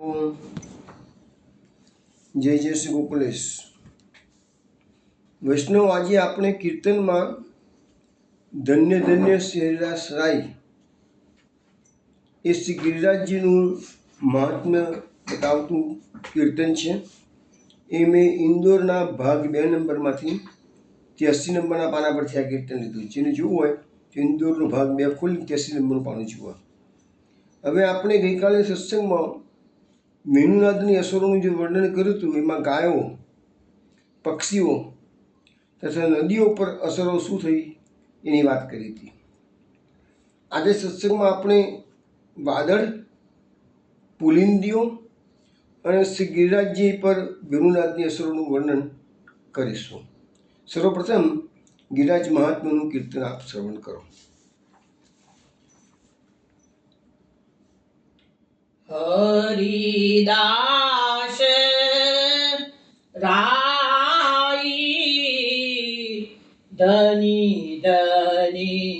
ओम जय जय श्री गोकुलेश। वैष्णव आज આપણે કીર્તનમાં ધન્ય ધન્ય શ્રી હરિદાસ રાય એ શ્રી ગિરિરાજજીનું મહાત્મ્ય બતાવતું કીર્તન છે। એ મેં ઇન્દોરના ભાગ 2 નંબરમાંથી 83 નંબરના પાના પરથી આ કીર્તન લીધું। જેને જોવું હોય તો ઇન્દોરનો ભાગ 2 ખોલી 83 નંબરનું પાનું જુઓ। હવે આપણે ગઈકાલે સત્સંગમાં વેણુનાદની અસરોનું જે વર્ણન કર્યું હતું એમાં ગાયો, પક્ષીઓ તથા નદીઓ પર અસરો શું થઈ એની વાત કરી હતી। આજે સત્સંગમાં આપણે વાદળ, પુલિંદીઓ અને શ્રી ગિરિરાજજી પર વેણુનાદની અસરોનું વર્ણન કરીશું। સર્વપ્રથમ ગિરિરાજ મહાત્માનું કીર્તન આપ શ્રવણ કરો। હરિદાસ રાઈ ધની ધની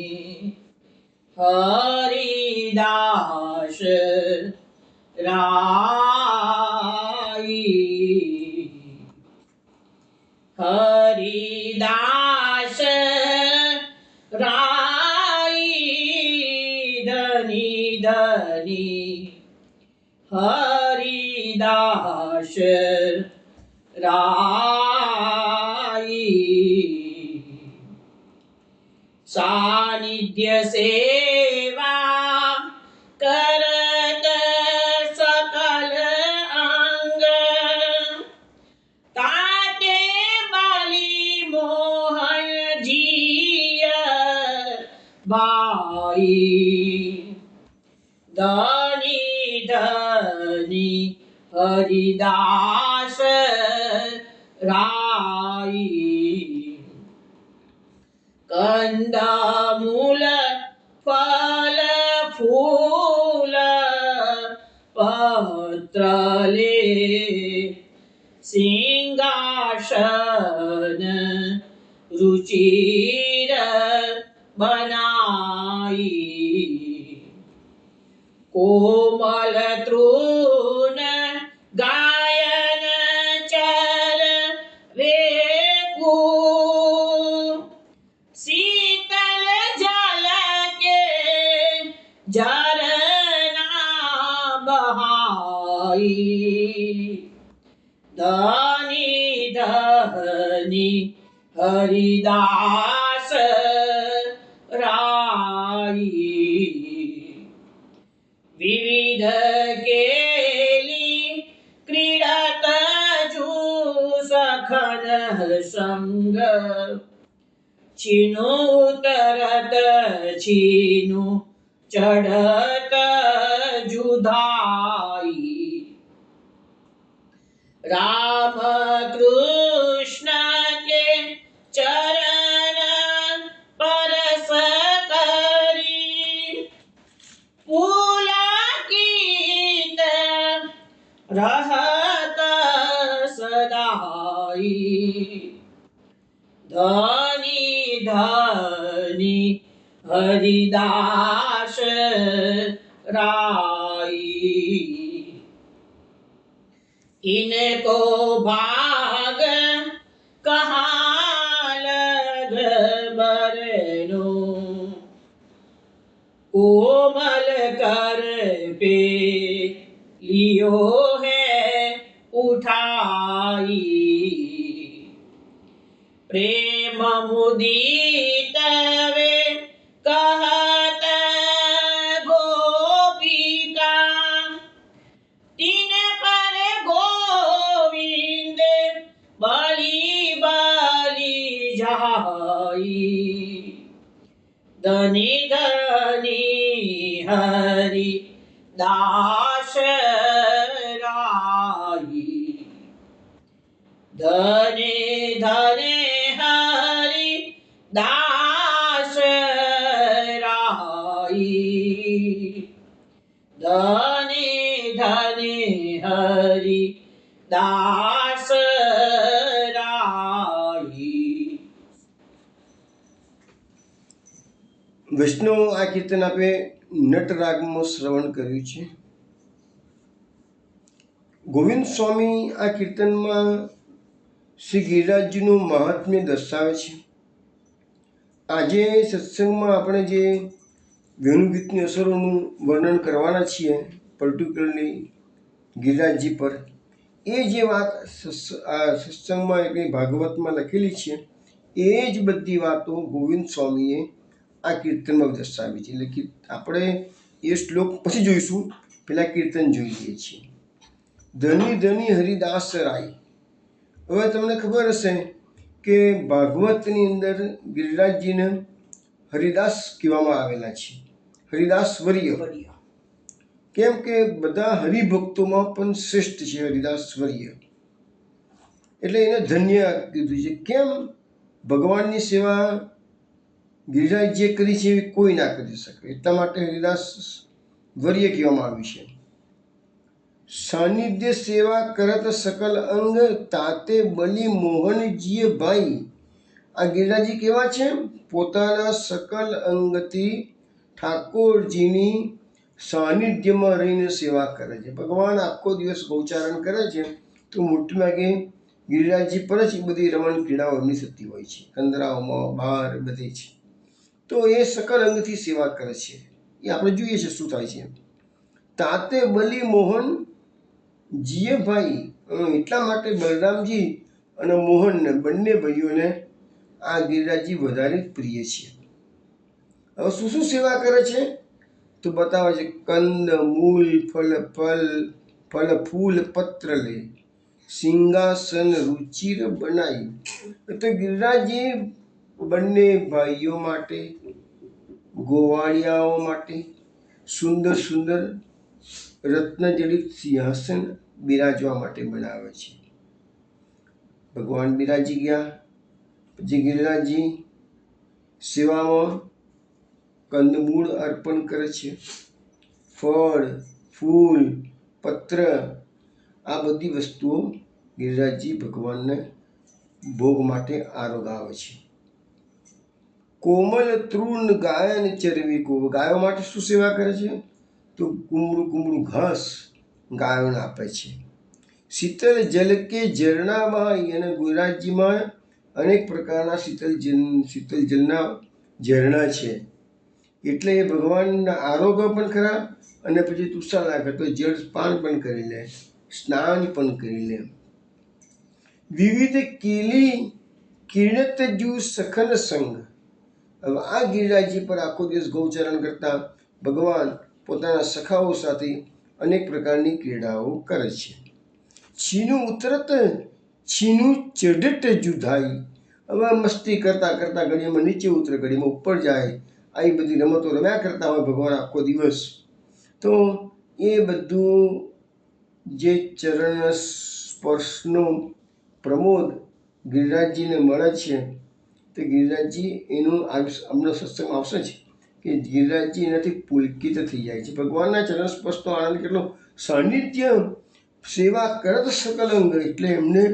હરિદાસ રાઈ હરિદાસ રાઈ ધની ધની हरिदास राई सानिध्य सेवा करत सकल अंग ताते बाली मोहन जिय बाई धनी धनी हरिदास राई कंद मूल फल फूल पत्र ले सिंहासन रुचिर बनाई कोमल तृण गायन चर वेकु शीतल जल के झरना बहाई धनी धनी हरिदास राई विविध केली क्रीडत जू सखन संग छीनु उतरत छीनु चढ़त जुधाई राम कृष्ण के चरण परस करी पुलकित रहत सदाई धनी धनी हरिदास राई इनको भाग कहाँ लग बरनो कोमल कर पे लियो है उठाई प्रेम मुदित वे कहत गोपिका तीन पर गोविंद बलि बलि जाई धनी धनी हरि दास राई धने धने हरि दास राई धने धने हरि दास राई। વૈષ્ણવ આ કીર્તન આપે નટ રાગમાં શ્રવણ કર્યું છે। ગોવિંદ સ્વામી આ કીર્તનમાં શ્રી ગિરિરાજજીનું મહાત્મ્ય દર્શાવે છે. આજે સત્સંગમાં આપણે જે વેણુગીતની અસરોનું વર્ણન કરવાના છીએ, પર્ટિક્યુલરલી ગિરિરાજજી પર, એ જે વાત આ સત્સંગમાં એટલે ભાગવતમાં લખેલી છે, એ જ બધી વાતો ગોવિંદ સ્વામીએ આ કીર્તનમાં દર્શાવી છે. એટલે કે આપણે એ શ્લોક પછી જોઈશું, પહેલાં કીર્તન જોઈ લઈએ છીએ. ધની ધની હરિદાસ રાય. હવે તમને ખબર હશે કે ભાગવતની અંદર ગિરિરાજજીને હરિદાસ કહેવામાં આવેલા છે, હરિદાસ વર્ય. કેમ કે બધા હરિભક્તોમાં પણ શ્રેષ્ઠ છે હરિદાસ વર્ય, એટલે એને ધન્ય કીધું છે. કેમ? ભગવાનની સેવા ગિરિરાજજીએ કરી છે એવી કોઈ ના કરી શકે, એટલા માટે હરિદાસ વર્ય કહેવામાં આવ્યું છે. સાનિધ્ય સેવા કરત સકલ અંગ, તાતે બલી મોહનજીએ ભાઈ. આ ગિરિરાજજી કેવા છે? પોતાના સકલ અંગથી ઠાકોરજીની સાનિધ્યમાં રહીને સેવા કરે છે. ભગવાન આખો દિવસ ગૌચારણ કરે છે, તો મોટે ભાગે ગિરિરાજજી પર જ બધી રમણ ક્રીડાઓ એમની થતી હોય છે, કંદરાઓમાં, બહાર બધે છે. તો એ સકલ અંગથી સેવા કરે છે, એ આપણે જોઈએ છે શું થાય છે. તાતે બલી મોહન જીએ ભાઈ, એટલા માટે બલરામજી અને મોહનને બંને ભાઈઓને આ ગિરિરાજજી વધારે પ્રિય છે. હવે શું શું સેવા કરે છે તો બતાવે છે. કંદ મૂલ ફલ ફૂલ પત્ર લે, સિંહાસન રુચિર બનાવી. તો ગિરિરાજજી બંને ભાઈઓ માટે, ગોવાળિયાઓ માટે સુંદર સુંદર રત્નજડિત સિંહાસન બિરાજવા માટે બનાવે છે. ભગવાન બિરાજી ગયા પછી ગિરિરાજજી સેવામાં કંદમૂળ અર્પણ કરે છે, ફળ ફૂલ પત્ર, આ બધી વસ્તુઓ ગિરિરાજજી ભગવાનને ભોગ માટે આરોગાવે છે. કોમલ તૃણ ગાયન ચરવી કો, ગાયો માટે શું સેવા કરે છે તો કુમળું કુમળું ઘાસ ગાયોને આપે છે. શીતલ જલ કે ઝરણા બાઈ, અને ગિરિરાજજીમાં અનેક પ્રકારના શીતલ જલના ઝરણા છે, એટલે એ ભગવાનના આરોગ્ય પણ ખરા, અને પછી તુષા લાગે તો જળ પાન પણ કરી લે, સ્નાન પણ કરી લે. વિવિધ કેલી કિરણત જુ સખન સંગ. હવે આ ગિરિરાજજી પર આખો દિવસ ગૌચરણ કરતા ભગવાન પોતાના સખાઓ સાથે અનેક પ્રકારની ક્રીડાઓ કરે છે. છીનું ઉતરત છીનું ચઢટ જુધાઈ. હવે મસ્તી કરતા કરતા ઘડીમાં નીચે ઉતરે, ઘડીમાં ઉપર જાય, આવી બધી રમતો રમ્યા કરતા હોય ભગવાન આખો દિવસ. તો એ બધું જે ચરણ સ્પર્શનો પ્રમોદ ગિરિરાજજીને મળે છે, તો ગિરિરાજજી એનું હમણાં સત્સંગ આવશે જ કે ગિરિરાજજી એનાથી પુલકિત થઈ જાય છે. ભગવાનના ચરણ સ્પર્શનો આનંદ કેટલો! સાનિધ્ય સેવા કરત સકલ અંગ, એટલે એમને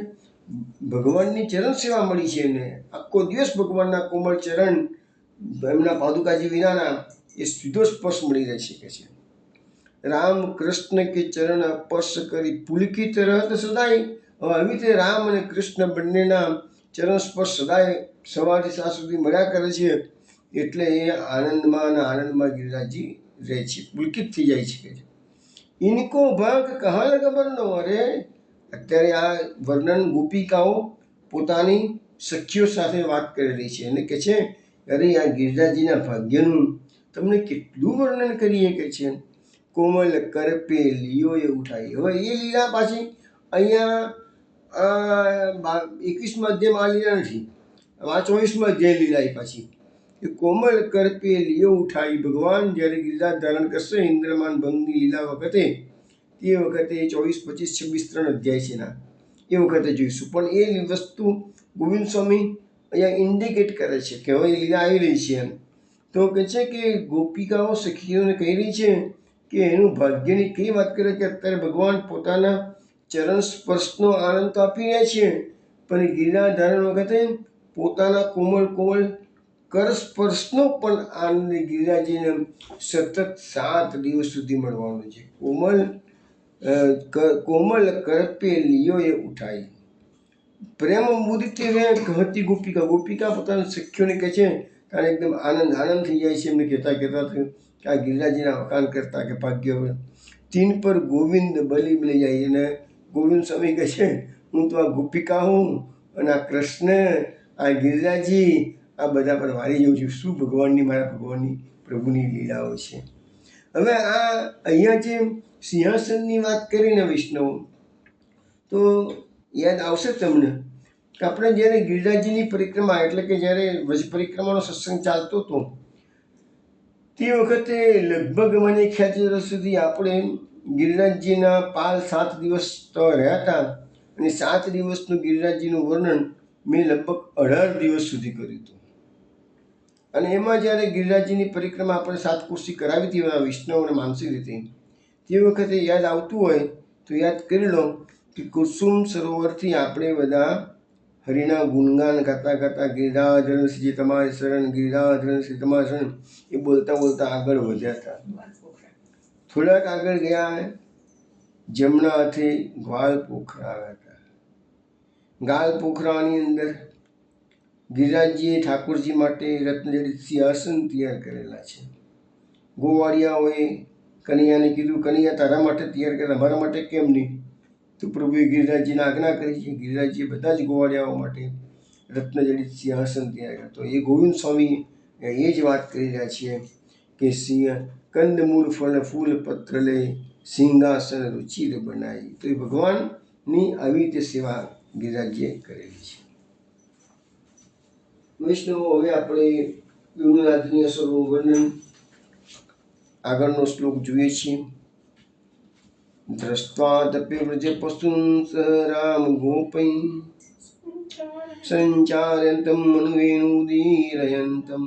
ભગવાનની ચરણ સેવા મળી છે. એને આખો દિવસ ભગવાનના કોમળ ચરણ, એમના પાદુકાજી વિનાના, એ સીધો સ્પર્શ મળી રહી શકે છે. રામ કૃષ્ણ કે ચરણ સ્પર્શ કરી પુલકિત રહત સદાય. આવી રીતે રામ અને કૃષ્ણ બંનેના ચરણ સ્પર્શ સદાય સવારથી સાંજ સુધી મળ્યા કરે છે, એટલે એ આનંદમાં અને આનંદમાં ગિરિરાજજી રહે છે, પુલકિત થઈ જાય છે. ઇનકો ભાગ કહા લગબરનો. અરે અત્યારે આ વર્ણન ગોપિકાઓ પોતાની સખીઓ સાથે વાત કરી રહી છે અને કે છે, અરે આ ગિરિરાજજીના ભાગ્યનું તમને કેટલું વર્ણન કરીએ કે છે. કોમલ કરપે લીઓ એ ઉઠાઈ. હવે એ લીલા પાછી અહીંયા 21માં અધ્યાયમાં આ લીલા નથી, આ 24માં અધ્યાય લીલા એ પાછી. એ કોમલ કરપે લીઓ ઉઠાઈ. ભગવાન જ્યારે ગિરિરાજ ધારણ કરશે ઇન્દ્રમાન ભંગની લીલા વખતે, તે વખતે 24, 25, 26 3 અધ્યાય છે ના, એ વખતે જોઈશું. પણ એ વસ્તુ ગોવિંદ સ્વામી અહીંયા ઇન્ડિકેટ કરે છે કે હવે લીલા આવી રહી છે એમ. તો કહે છે કે ગોપિકાઓ સખીઓને કહી રહી છે કે એનું ભાગ્યની કઈ વાત કરે કે અત્યારે ભગવાન પોતાના ચરણ સ્પર્શનો આનંદ તો આપી રહ્યા છે, પણ ગિરિરાજ ધારણ વખતે પોતાના કોમળ કોમળ કર સ્પર્શનો પણ આનંદ ગિરિરાજીને સતત 7 દિવસ સુધી મળવાનો છે. કોમળ कोमल कर पे लियो એ ઉઠાઈ. પ્રેમ મુદિતે વે કહતી ગોપિકા. ગોપિકા પોતાના સખ્યોને કહે છે ત્યારે એકદમ આનંદ થઈ જાય છે એમને કહેતા કે આ ગિરિરાજીના વખાણ કરતા કે ભાગ્ય તીન પર ગોવિંદ બલી લઈ જાય. અને ગોવિંદ સ્વામી કહે છે હું તો આ ગોપિકા હું અને આ કૃષ્ણ આ ગિરિરાજી આ બધા પર વારી જાઉં છું. શું ભગવાનની મારા ભગવાનની પ્રભુની લીલાઓ છે. હવે આ અહીંયા જે સિંહાસનની વાત કરીને વૈષ્ણવ તો યાદ આવશે તમને કે આપણે જ્યારે ગિરિરાજીની પરિક્રમા એટલે કે જ્યારે વ્રજ પરિક્રમાનો સત્સંગ ચાલતો હતો તે વખતે લગભગ મને ખ્યાલ છે ત્યાં સુધી આપણે ગિરિરાજજીના 7 દિવસ તો રહ્યા હતા. અને 7 દિવસનું ગિરિરાજજીનું વર્ણન મેં લગભગ 18 દિવસ સુધી કર્યું હતું. અને એમાં જ્યારે ગિરિરાજજીની પરિક્રમા આપણે 7 કોશી કરાવી હતી વિષ્ણુ અને માનસિક રીતે તે વખતે યાદ આવતું હોય તો યાદ કરી લો કે કુસુમ સરોવરથી આપણે બધા હરિના ગુણગાન ગાતા ગાતા ગિરિરાજન શ્રી તમારી શરણ ગિરિરાજન શ્રી તમારી શરણ એ બોલતા બોલતા આગળ વધ્યા હતા. થોડાક આગળ ગયા જમણા હાથે ગ્વાલ પોખરા હતા. ગાલ પોખરાની અંદર ગિરિરાજજીએ ઠાકોરજી માટે રત્નજડિત સિંહાસન તૈયાર કરેલા છે. ગોવાળિયાઓએ કનૈયાને કીધું કનૈયા તારા માટે તૈયાર કરે અમારા માટે કેમ નહીં? તો પ્રભુએ ગિરિરાજજીને આજ્ઞા કરી છે. ગિરિરાજજીએ બધા જ ગોવાળિયાઓ માટે રત્નજડિત સિંહાસન તૈયાર કર્યા. તો એ ગોવિંદ સ્વામી એ જ વાત કરી રહ્યા છીએ કે સિંહ કંદમૂળ ફળ ફૂલ પત્ર લે સિંહાસન રુચિર બનાવી. તો એ ભગવાનની આવી રીતે સેવા ગિરિરાજજીએ કરેલી છે. વૈષ્ણવો હવે આપણે વિષ્ણુનાથની અસરનું વર્ણન આગળનો શ્લોક જોઈએ છીએ. દ્રષ્ટ્વા તપે વ્રજે પશું સહ રામ ગોપૈ સંચાર્યંતમ મનુવેણુદીરયંતમ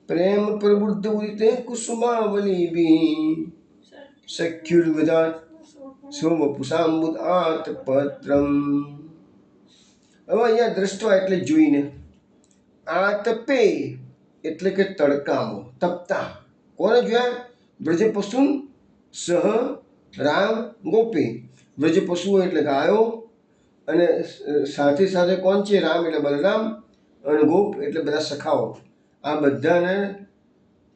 પ્રેમ પ્રબુદ્ધ ઉદિતે કુસુમાવલીભિ સખ્યુર્વદાત સોમપુષાંબુદ આતપત્રમ. હવે અહીંયા દ્રષ્ટવા એટલે જોઈને, આતપે એટલે કે તડકામાં તપતા કોને જોયા? વ્રજ પશુ સહ રામ ગોપે. વ્રજ પશુઓ એટલે ગાયો અને સાથે સાથે કોણ છે? રામ એટલે બલરામ અને ગોપ એટલે બધા સખાઓ. આ બધાને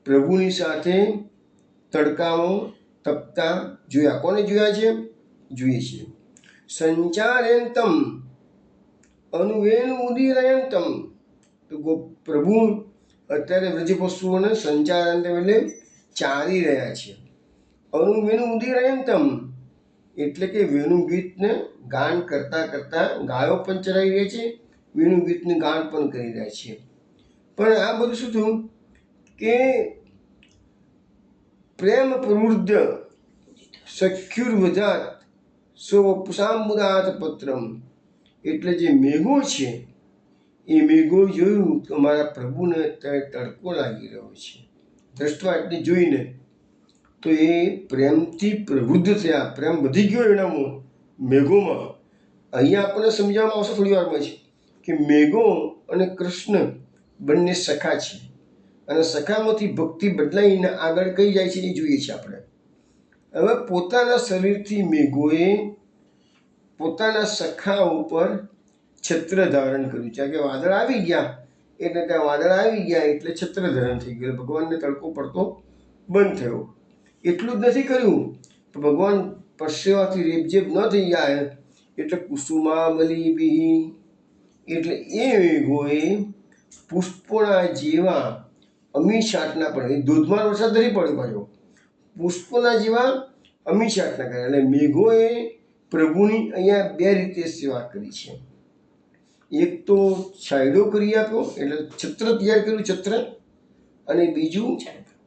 પ્રભુની સાથે તડકામાં તપતા જોયા. કોને જોયા છે? જોઈએ છીએ. સંચાર્યંતમ અનુવેણુ ઉદીરયંતમ. તો પ્રભુ અત્યારે વ્રજ પશુઓને સંચારાંતમ એટલે ચારી રહ્યા છે. અનુવેણુ ઉદીરયંતમ એટલે કે વેણુ ગીતને ગાન કરતા કરતા ગાયો પણ ચરાવી રહી છે, વેણુ ગીતને ગાન પણ કરી રહ્યા છે. પણ આ બધું શું થયું કે પ્રેમ પ્રવૃદ્ધ સખ્યુર્વજાત સ્વપુષાંબુદાત પત્રમ એટલે જે મેઘો છે એ મેઘો જોયું તો મારા પ્રભુને અત્યારે તડકો લાગી રહ્યો છે. દ્રષ્ટવા એટલે જોઈને તો એ પ્રેમથી પ્રવૃદ્ધ થયા. પ્રેમ વધી ગયો એનામાં મેઘોમાં. અહીંયા આપણને સમજાવવામાં આવશે થોડી વારમાં છે કે મેઘો અને કૃષ્ણ બંને સખા છે અને સખામાંથી ભક્તિ બદલાઈને આગળ કઈ જાય છે એ જોઈએ છે આપણે. હવે પોતાના શરીરથી મેઘોએ પોતાના સખા ઉપર છત્ર ધારણ કર્યું છે. કે વાદળ આવી ગયા એટલે ત્યાં વાદળ આવી ગયા એટલે છત્ર ધારણ થઈ ગયું. ભગવાનને તડકો પડતો બંધ થયો. એટલું જ નથી કર્યું, ભગવાન પરસેવાથી રેબઝેબ ન થઈ જાય એટલે કુસુમાવલીભિ એટલે એ મેઘોએ પુષ્પોના જેવા અમીષાટના પણ, એ ધોધમાર વરસાદ નથી પડ્યો, પુષ્પોના જેવા અમીષાટના કર્યા. એટલે મેઘોએ પ્રભુની અહીંયા બે રીતે સેવા કરી છે. એક તો છાંયડો કરી આપ્યો એટલે છત્ર તૈયાર કર્યું, છત્ર, અને બીજું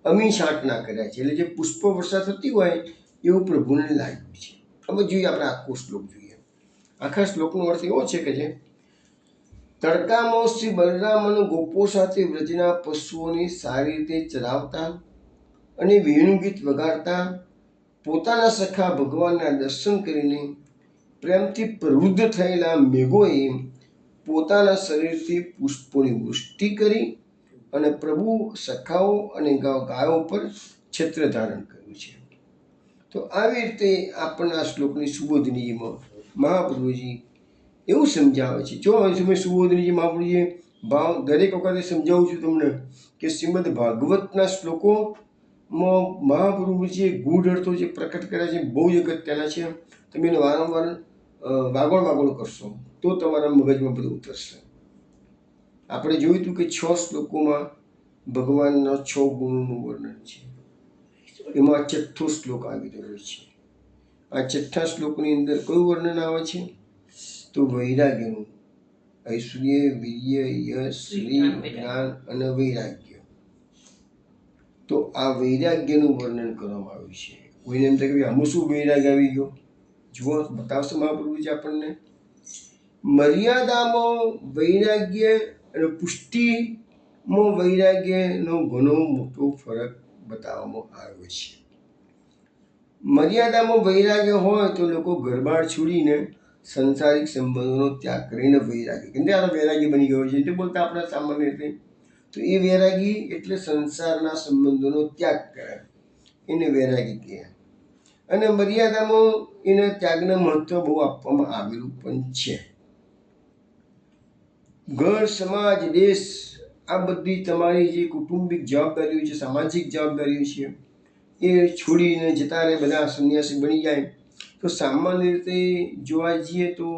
અમીષાટના કર્યા છે એટલે જે પુષ્પ વર્ષા થતી હોય એવું પ્રભુને લાગ્યું છે. હવે જોઈએ આપણે આખો શ્લોક જોઈએ. આખા શ્લોકનો અર્થ એવો છે કે જે તડકામાં શ્રી બલરામ અને ગોપો સાથે વ્રજના પશુઓને સારી રીતે ચરાવતા અને વેણુગીત વગાડતા પોતાના સખા ભગવાનના દર્શન કરીને પ્રેમથી પ્રવૃદ્ધ થયેલા મેઘોએ પોતાના શરીરથી પુષ્પોની વૃષ્ટિ કરી અને પ્રભુ સખાઓ અને ગાયો પર છત્ર ધારણ કર્યું છે. તો આવી રીતે આપણને આ શ્લોકની સુબોધનીજીમાં મહાપ્રભુજી એવું સમજાવે છે. જો તમે સુબોધનીજી મહાપ્રભુજીએ ભાવ દરેક વખતે સમજાવું છું તમને કે શ્રીમદ ભાગવતના શ્લોકોમાં મહાપ્રભુજીએ ગૂઢ અર્થો જે પ્રકટ કર્યા છે બહુ જ અગત્યના છે. તમે એને વારંવાર વાગોળ કરશો તો તમારા મગજમાં બધું ઉતરશે. આપણે જોયું હતું કે 6 શ્લોકોમાં ભગવાનના 6 ગુણોનું વર્ણન છે. એમાં 6થો શ્લોક આવી રહ્યો છે. આ 6થા શ્લોકની અંદર કયું વર્ણન આવે છે? તો વૈરાગ્યનું. ઐશ્વર્ય, વીર્ય, યશ, શ્રી, જ્ઞાન અને વૈરાગ્ય. તો આ વૈરાગ્યનું વર્ણન કરવામાં આવ્યું છે. કોઈને એમ થાય કે આમાં શું વૈરાગ્ય આવી ગયો? જુઓ, બતાવશે મહાપ્રભુજી આપણને. મર્યાદામાં વૈરાગ્ય અને પુષ્ટિમાં વૈરાગ્યનો ઘણો મોટો ફરક બતાવવામાં આવ્યો છે. મર્યાદામાં વૈરાગ્ય હોય તો લોકો ઘરબાર છોડીને સંસારિક સંબંધોનો ત્યાગ કરીને વૈરાગી, કેમ કે આ વૈરાગી બની ગયો છે તે બોલતા આપણે સામાન્ય રીતે. તો એ વૈરાગી એટલે સંસારના સંબંધોનો ત્યાગ કરે, એને વૈરાગી કહે. અને મર્યાદામાં એને ત્યાગને મહત્વ બહુ આપવામાં આવેલું પણ છે. ઘર, સમાજ, દેશ, આ બધી તમારી જે કુટુંબિક જવાબદારીઓ છે, સામાજિક જવાબદારીઓ છે, એ છોડીને જતા રહે, બધા સંન્યાસી બની જાય. તો સામાન્ય રીતે જોવા જઈએ તો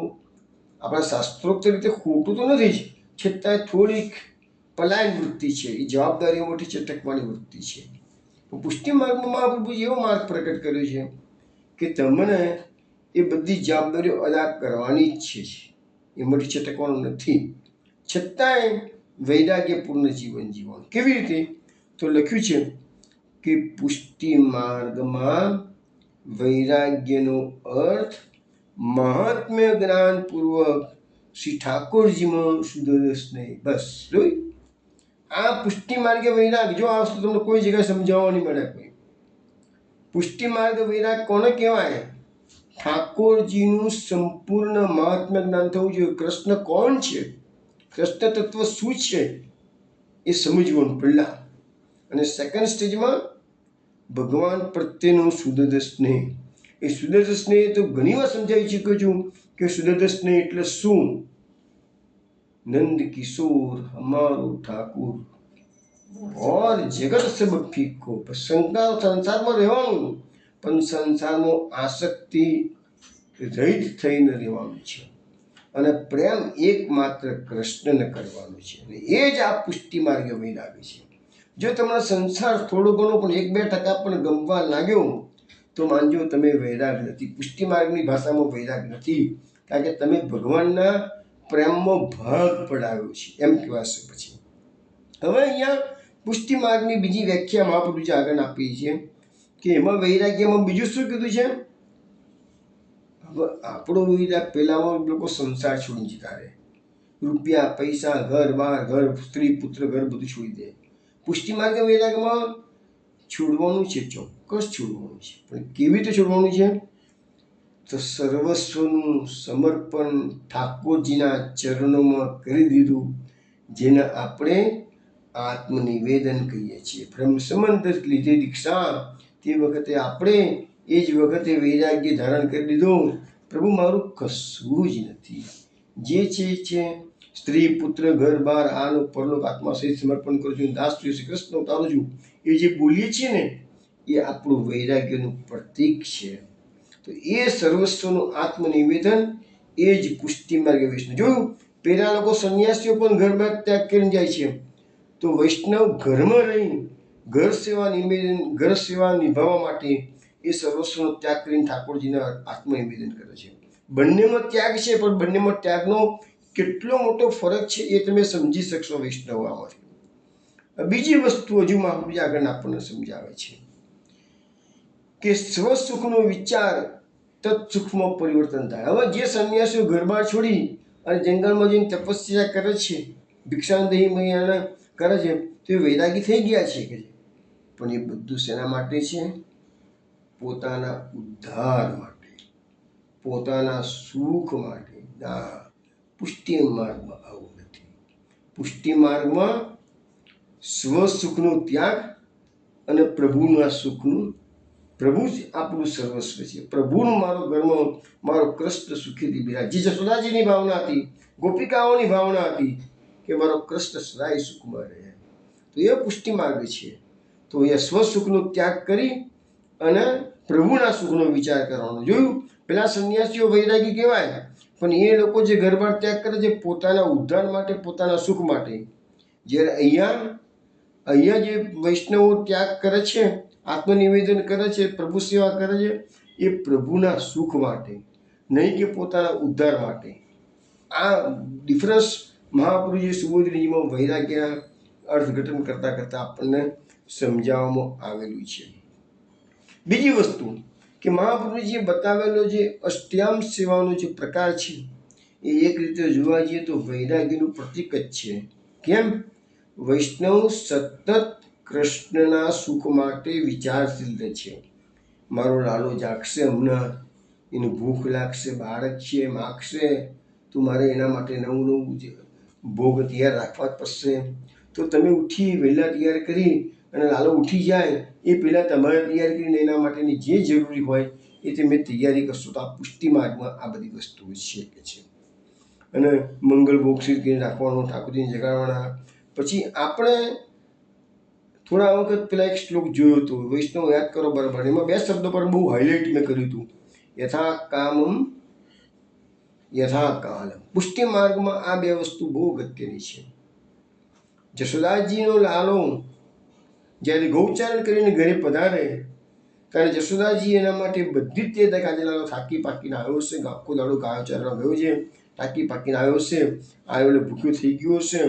આપણા શાસ્ત્રોક્ત રીતે ખોટું તો નથી જ, છતાં થોડીક પલાયન વૃત્તિ છે. એ જવાબદારીઓમાંથી ચટકવાની વૃત્તિ છે. પુષ્ટિ માર્ગમાં મહાપ્રભુજી એવો માર્ગ પ્રકટ કર્યો છે કે તમને એ બધી જવાબદારીઓ અદા કરવાની જ છે, એમાંથી છટકવાનું નથી. છતાંય વૈરાગ્યપૂર્ણ જીવન જીવવાનું. કેવી રીતે? તો લખ્યું છે કે પુષ્ટિ માર્ગમાં વૈરાગ્યનો અર્થ મહાત્મ્ય જ્ઞાનપૂર્વક શ્રી ઠાકોરજીમાં સુધરસ નહીં. બસ જોઈ, આ પુષ્ટિ માર્ગે વૈરાગ, જો આ વસ્તુ તમને કોઈ જગ્યાએ સમજાવવા નહીં મળે. કોઈ પુષ્ટિ માર્ગ વૈરાગ કોને કહેવાય? ઠાકોરજીનું સંપૂર્ણ મહાત્મ્ય જ્ઞાન થવું જોઈએ. કૃષ્ણ કોણ છે, કૃષ્ણ તત્વ શું છે એ સમજવાનું પહેલા. અને સેકન્ડ સ્ટેજમાં ભગવાન પ્રત્યેનો શુદ્ધ સ્નેહ. એ શુદ્ધ સ્નેહ તો ઘણી વાર સમજાવી ચૂક્યો છું કે શુદ્ધ સ્નેહ એટલે શું? નંદ કિશોર હમારો ઠાકુર ઓર જગત સબ ફીકો. સંસારમાં રહેવાનું, પણ સંસારમાં આસક્તિ રહિત થઈને રહેવાનું છે. અને પ્રેમ એકમાત્ર કૃષ્ણને કરવાનો છે. અને એ જ આ પુષ્ટિ માર્ગે વૈરાગ છે. જો તમને સંસાર થોડો ઘણો પણ 1-2% પણ ગમવા લાગ્યો તો માનજો તમે વૈરાગ નથી. પુષ્ટિ માર્ગની ભાષામાં વૈરાગ નથી, કારણ કે તમે ભગવાનના પ્રેમમાં ભાગ પડાવ્યો છે એમ કહેવાશે. પછી હવે અહીંયા પુષ્ટિ માર્ગની બીજી વ્યાખ્યા મહાપ્રભુજી આગળ આપી છે કે એમાં વૈરાગ્યમાં બીજું શું કીધું છે? હવે આપણો વૈરાગ પહેલામાં લોકો સંસાર છોડી જતા રહે, રૂપિયા, પૈસા, ઘર બાર, ઘર, સ્ત્રી, પુત્ર, ઘર બધું છોડી દે. પુષ્ટિ માર્ગ વૈરાગમાં છોડવાનું છે, ચોક્કસ છોડવાનું છે. પણ કેવી રીતે છોડવાનું છે? તો સર્વસ્વનું સમર્પણ ઠાકોરજીના ચરણોમાં કરી દીધું, જેને આપણે આત્મનિવેદન કહીએ છીએ. બ્રહ્મ સંબંધ લીધે દીક્ષા, તે વખતે આપણે એ જ વખતે વૈરાગ્ય ધારણ કરી દીધું. પ્રભુ મારું કશું જ નથી, જે છે સ્ત્રી, પુત્ર, ઘર બાર, આનો પરલોક આત્મા સહિત સમર્પણ કરું છું, દાસ છું, શ્રી કૃષ્ણ ઉતારું છું. એ જે બોલીએ છીએ ને એ આપણું વૈરાગ્યનું પ્રતીક છે. તો એ સર્વસ્વનું આત્મનિવેદન એ જ પુષ્ટિ માર્ગ વૈષ્ણવ. જોયું, પહેલા લોકો સંન્યાસીઓ પણ ઘર બાર ત્યાગ કરીને જાય છે, તો વૈષ્ણવ ઘરમાં રહી ઘર સેવા નિભાવવા માટે એ સર્વસ્વનો ત્યાગ કરીને ઠાકોરજીને આત્મનિવેદન કરે છે. બંનેમાં ત્યાગ છે, પણ બંનેમાં ત્યાગનો કેટલો મોટો ફરક છે એ તમે સમજી શકશો વૈષ્ણવ આમાંથી. બીજી વસ્તુ હજુ મહાપ્રભુજી આગળ આપણને સમજાવે છે કે સ્વસુખનો વિચાર તત્સુખમાં પરિવર્તન થાય. હવે જે સંન્યાસીઓ ઘરબાર છોડી અને જંગલમાં જઈને તપસ્યા કરે છે, ભિક્ષાંદેહી મૈયાના કરે છે, તો એ વૈરાગી થઈ ગયા છે કે, પણ એ બધું શેના માટે છે? પોતાના ઉદ્ધાર માટે, પોતાના સુખ માટે. પુષ્ટિ માર્ગમાં આવું નથી. પુષ્ટિ માર્ગમાં સ્વસુખનો ત્યાગ અને પ્રભુના સુખનું પ્રભુ જ આપણું સર્વસ્વ છે. પ્રભુનું મારો ઘરમાં મારો કૃષ્ણ સુખેથી બિરાજ. જે જશોદાજીની ભાવના હતી, ગોપિકાઓની ભાવના હતી કે મારો કૃષ્ણ સદાય સુખમાં રહે. તો એ પુષ્ટિ માર્ગ છે. તો એ સ્વસુખનો ત્યાગ કરી અને પ્રભુના સુખનો વિચાર કરવાનો. જોયું, પેલા સંન્યાસીઓ વૈરાગી કહેવાય, પણ એ લોકો જે ઘર-બાર ત્યાગ કરે છે પોતાના ઉદ્ધાર માટે, પોતાના સુખ માટે. જ્યારે અહીંયા જે વૈષ્ણવો ત્યાગ કરે છે, આત્મનિવેદન કરે છે, પ્રભુ સેવા કરે છે, એ પ્રભુના સુખ માટે, નહીં કે પોતાના ઉદ્ધાર માટે. આ ડિફરન્સ મહાપુરુષે સુબોધજીમાં વૈરાગ્યના અર્થઘટન કરતાં કરતાં આપણને સમજાવવામાં આવેલું છે. બીજી વસ્તુ કે મહાપુરુષજીએ બતાવેલો જે અષ્ટાંગ સેવાનો જે પ્રકાર છે એ એક રીતે જોવા જઈએ તો વૈરાગ્યનું પ્રતીક જ છે. કેમ? વૈષ્ણવ સતત કૃષ્ણના સુખ માટે વિચારશીલ રહે છે. મારો લાલો જાગશે હમણાં, એને ભૂખ લાગશે, બાળક છે માગશે, તો મારે એના માટે નવું ભોગ તૈયાર રાખવા જ પડશે. તો તમે ઉઠી વહેલા તૈયાર કરી અને લાલો ઉઠી જાય એ પહેલાં તમારે તૈયાર કરીને એના માટેની જે જરૂરી હોય એ તમે તૈયારી કરશો તો આ પુષ્ટિ માર્ગમાં આ બધી વસ્તુઓ શીખે છે. અને મંગળ ભોગ સિદ્ધ કરીને રાખવાનો, ઠાકોરજીને જગાડવાના. પછી આપણે થોડા વખત પહેલાં એક શ્લોક જોયો હતો, વૈષ્ણવ યાદ કરો બરાબર. એમાં 2 શબ્દો પર બહુ હાઇલાઇટ મેં કર્યું હતું, યથા કામમ યથા કાલમ. પુષ્ટિ માર્ગમાં આ 2 વસ્તુ બહુ અગત્યની છે. જશોદાજીનો લાલો જ્યારે ગૌચારણ કરીને ઘરે પધારે ત્યારે જશોદાજી એના માટે બધી જ તે આજે લાલો થાકી પાકીને આવ્યો હશે, આખો દાડો ગાયો ચારવા ગયો છે, થાકી પાકીને આવ્યો હશે, આવ્યો એટલે ભૂખ્યો થઈ ગયો હશે,